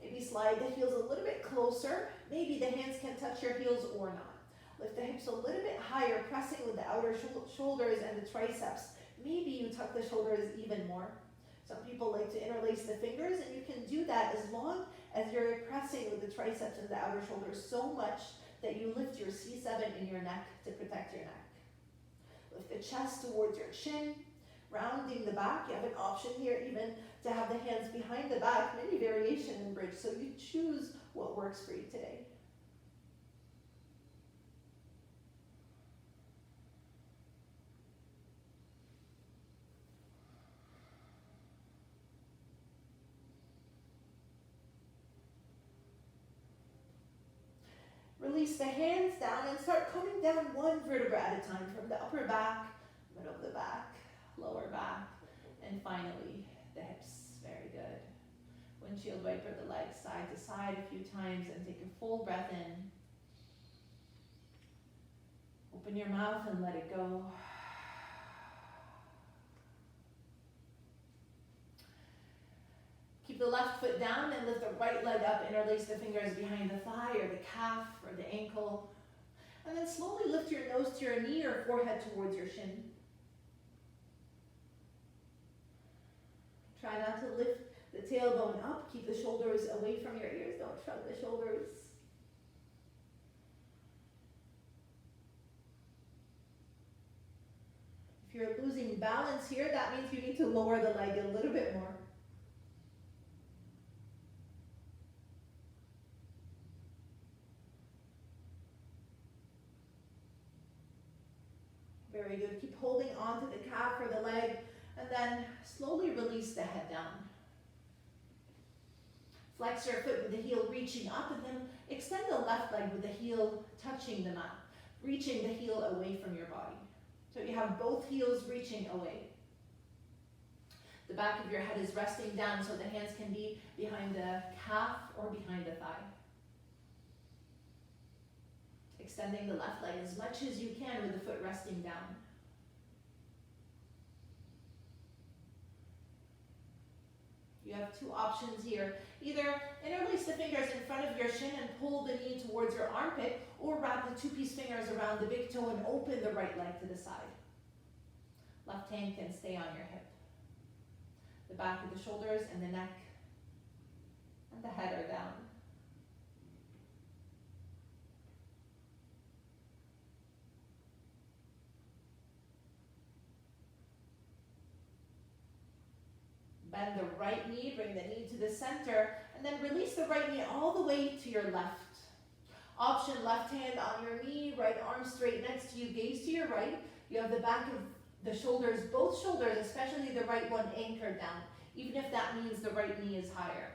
Maybe slide the heels a little bit closer. Maybe the hands can touch your heels or not. Lift the hips a little bit higher, pressing with the outer shoulders and the triceps. Maybe you tuck the shoulders even more. Some people like to interlace the fingers, and you can do that as long as you're pressing with the triceps and the outer shoulders so much that you lift your C7 in your neck to protect your neck. Lift the chest towards your chin, rounding the back. You have an option here even to have the hands behind the back, many variation in bridge, so you choose what works for you today. Release the hands down and start coming down one vertebra at a time, from the upper back, middle of the back, lower back, and finally the hips. Very good. Windshield wiper the legs side to side a few times and take a full breath in. Open your mouth and let it go. Keep the left foot down and lift the right leg up. Interlace the fingers behind the thigh or the calf or the ankle. And then slowly lift your nose to your knee or forehead towards your shin. Try not to lift the tailbone up. Keep the shoulders away from your ears. Don't shrug the shoulders. If you're losing balance here, that means you need to lower the leg a little bit more. Very good. Keep holding on to the calf or the leg, and then slowly release the head down. Flex your foot with the heel reaching up, and then extend the left leg with the heel touching the mat, reaching the heel away from your body. So you have both heels reaching away. The back of your head is resting down, so the hands can be behind the calf or behind the thigh. Extending the left leg as much as you can with the foot resting down. You have two options here. Either interlace the fingers in front of your shin and pull the knee towards your armpit, or wrap the two-piece fingers around the big toe and open the right leg to the side. Left hand can stay on your hip. The back of the shoulders and the neck and the head are down. Bend the right knee, bring the knee to the center, and then release the right knee all the way to your left. Option left hand on your knee, right arm straight next to you, gaze to your right. You have the back of the shoulders, both shoulders, especially the right one, anchored down, even if that means the right knee is higher.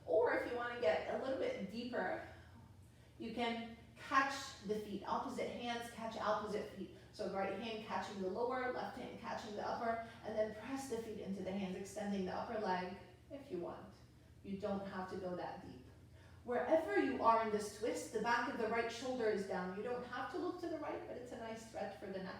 Or if you want to get a little bit deeper, you can catch the feet. Opposite hands catch opposite feet. So right hand catching the lower, left hand catching the upper, and then press the feet into the hands, extending the upper leg if you want. You don't have to go that deep. Wherever you are in this twist, the back of the right shoulder is down. You don't have to look to the right, but it's a nice stretch for the neck.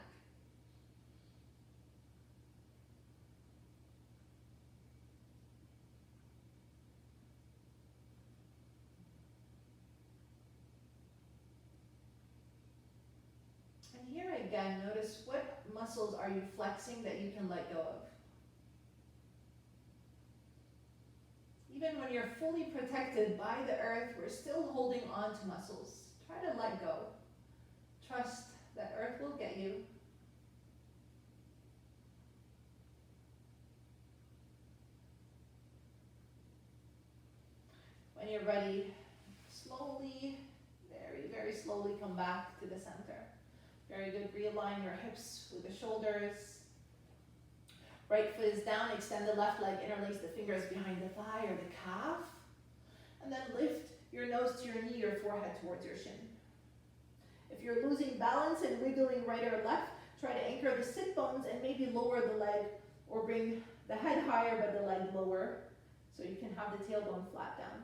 And here again, notice what muscles are you flexing that you can let go of. Even when you're fully protected by the earth, we're still holding on to muscles. Try to let go. Trust that earth will get you. When you're ready, slowly, very, very slowly come back to the center. Very good. Realign your hips with the shoulders. Right foot is down. Extend the left leg. Interlace the fingers behind the thigh or the calf. And then lift your nose to your knee or forehead towards your shin. If you're losing balance and wiggling right or left, try to anchor the sit bones and maybe lower the leg, or bring the head higher but the leg lower so you can have the tailbone flat down.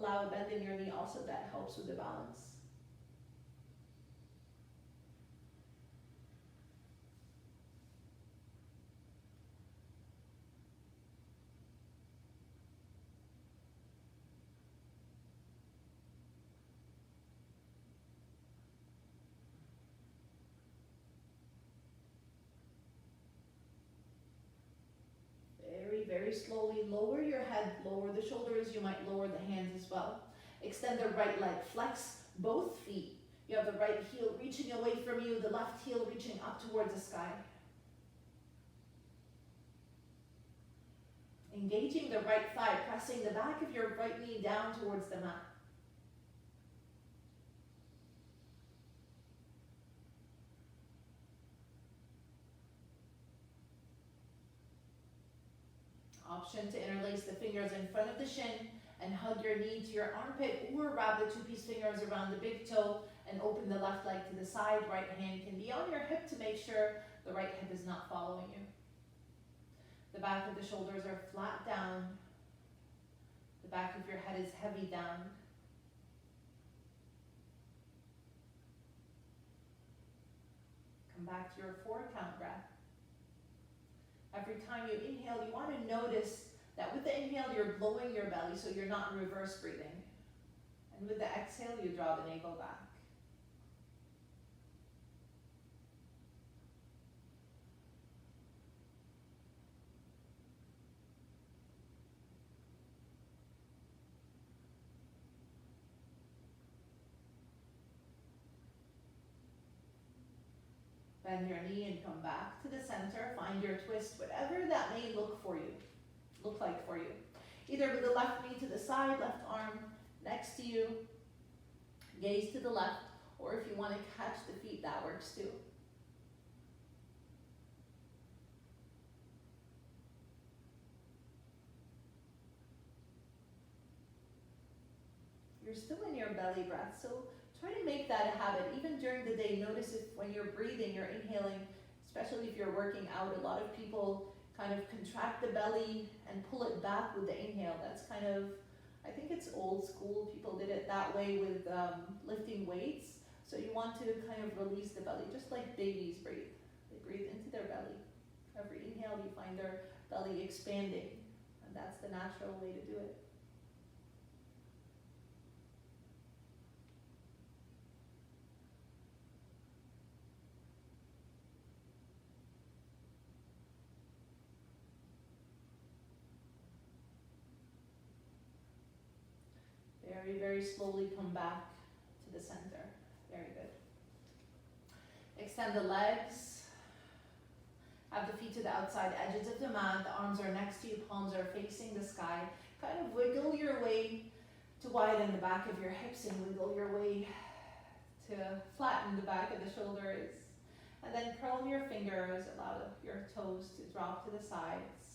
allow a bend in your knee also, that helps with the balance. Very slowly lower your head, lower the shoulders, you might lower the hands as well. Extend the right leg, flex both feet. You have the right heel reaching away from you, the left heel reaching up towards the sky. Engaging the right thigh, pressing the back of your right knee down towards the mat. Option to interlace the fingers in front of the shin and hug your knee to your armpit, or wrap the two-piece fingers around the big toe and open the left leg to the side. Right hand can be on your hip to make sure the right hip is not following you. The back of the shoulders are flat down. The back of your head is heavy down. Come back to your 4-count breath. Every time you inhale, you want to notice that with the inhale, you're blowing your belly, so you're not in reverse breathing. And with the exhale, you draw the navel back. Bend your knee and come back to the center. Find your twist, whatever that may look like for you. Either with the left knee to the side, left arm next to you, gaze to the left, or if you want to catch the feet, that works too. You're still in your belly breath, so try to make that a habit. Even during the day, notice if when you're breathing, you're inhaling, especially if you're working out. A lot of people kind of contract the belly and pull it back with the inhale. That's kind of, I think it's old school. People did it that way with lifting weights. So you want to kind of release the belly, just like babies breathe. They breathe into their belly. Every inhale, you find their belly expanding, and that's the natural way to do it. Very, very slowly come back to the center. Very good. Extend the legs. Have the feet to the outside edges of the mat. The arms are next to you, palms are facing the sky. Kind of wiggle your way to widen the back of your hips and wiggle your way to flatten the back of the shoulders. And then curl your fingers, allow your toes to drop to the sides.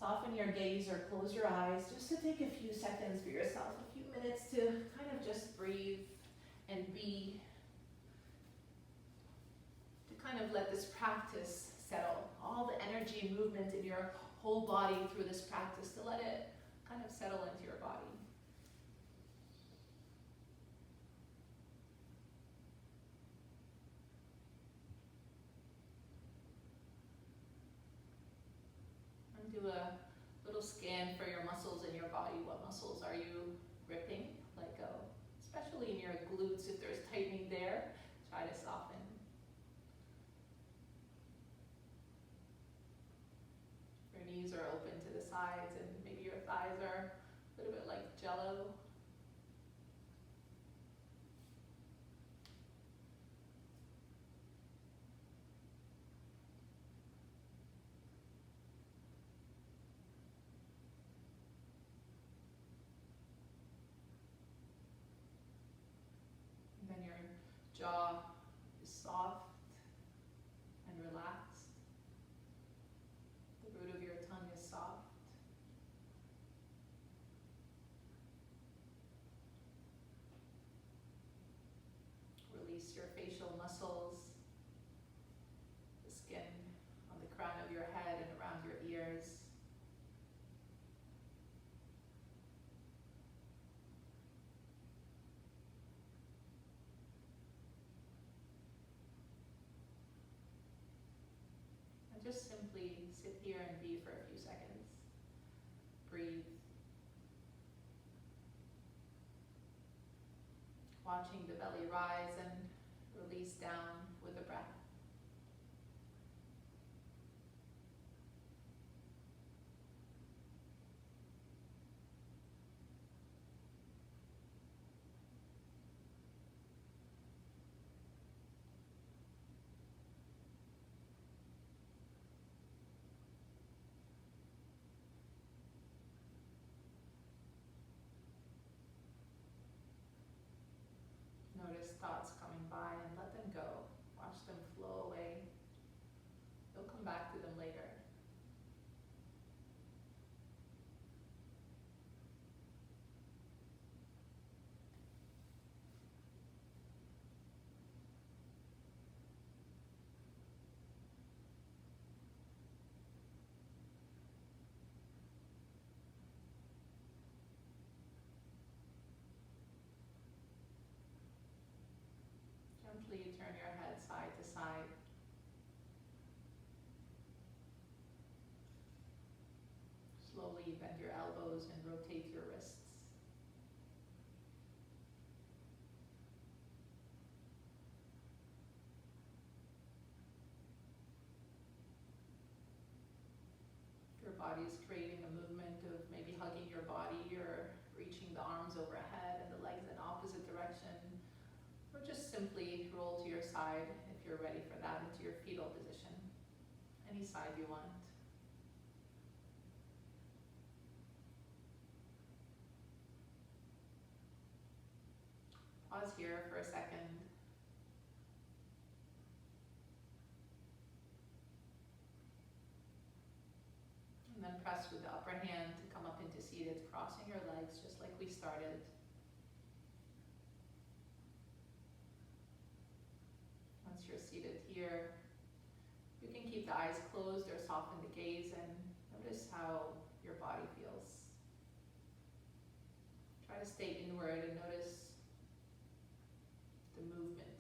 Soften your gaze or close your eyes just to take a few seconds for yourself, a few minutes to kind of just breathe and be, to kind of let this practice settle. All the energy and movement in your whole body through this practice, to let it kind of settle into your body. Do a little scan for your muscles in your body. What muscles are you gripping? Let go. Especially in your glutes, if there's tightening there, try to soften. Your knees are open to the sides, and maybe your thighs are a little bit like jello. Jaw is soft and relaxed. The root of your tongue is soft. Release your facial muscles, the skin on the crown of your head and around your ears. sit here and be for a few seconds. Breathe. Watching the belly rise and release down with the breath. Notice thoughts coming by and let them go. Watch them flow away. You'll come back to them later. Gently turn your head side to side. Slowly bend your elbows and rotate your wrists. Your body is creating a movement of maybe hugging your body or reaching the arms overhead and the legs in opposite direction. Or just simply roll to your side if you're ready for that, into your fetal position. Any side you want. Pause here for a second. And then press with the upper hand to come up into seated, crossing your legs just like we started. Once you're seated here, you can keep the eyes closed or soften the gaze and notice how your body feels. Try to stay inward and notice the movement,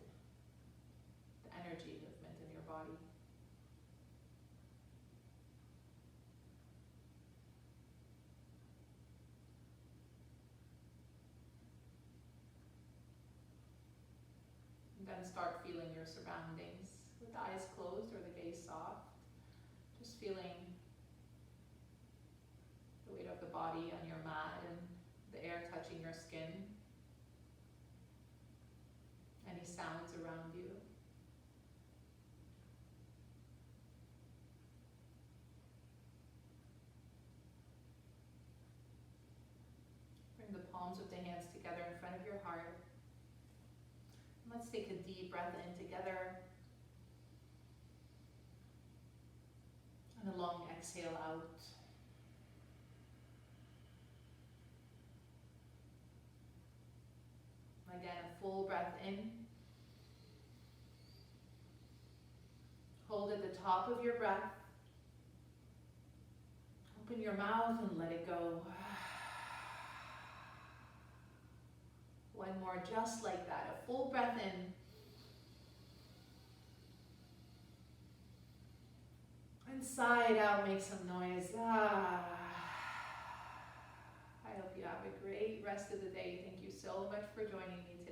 the energy movement in your body. And then start feeling your surroundings with the eyes closed or the gaze soft. Just feeling the weight of the body on your mat and the air touching your skin. Any sounds around you. Bring the palms of the hands together in front of your heart. Let's take a deep breath in together. And a long exhale out. Again, a full breath in. Hold at the top of your breath. Open your mouth and let it go. One more, just like that. A full breath in. And sigh it out, make some noise. I hope you have a great rest of the day. Thank you so much for joining me today.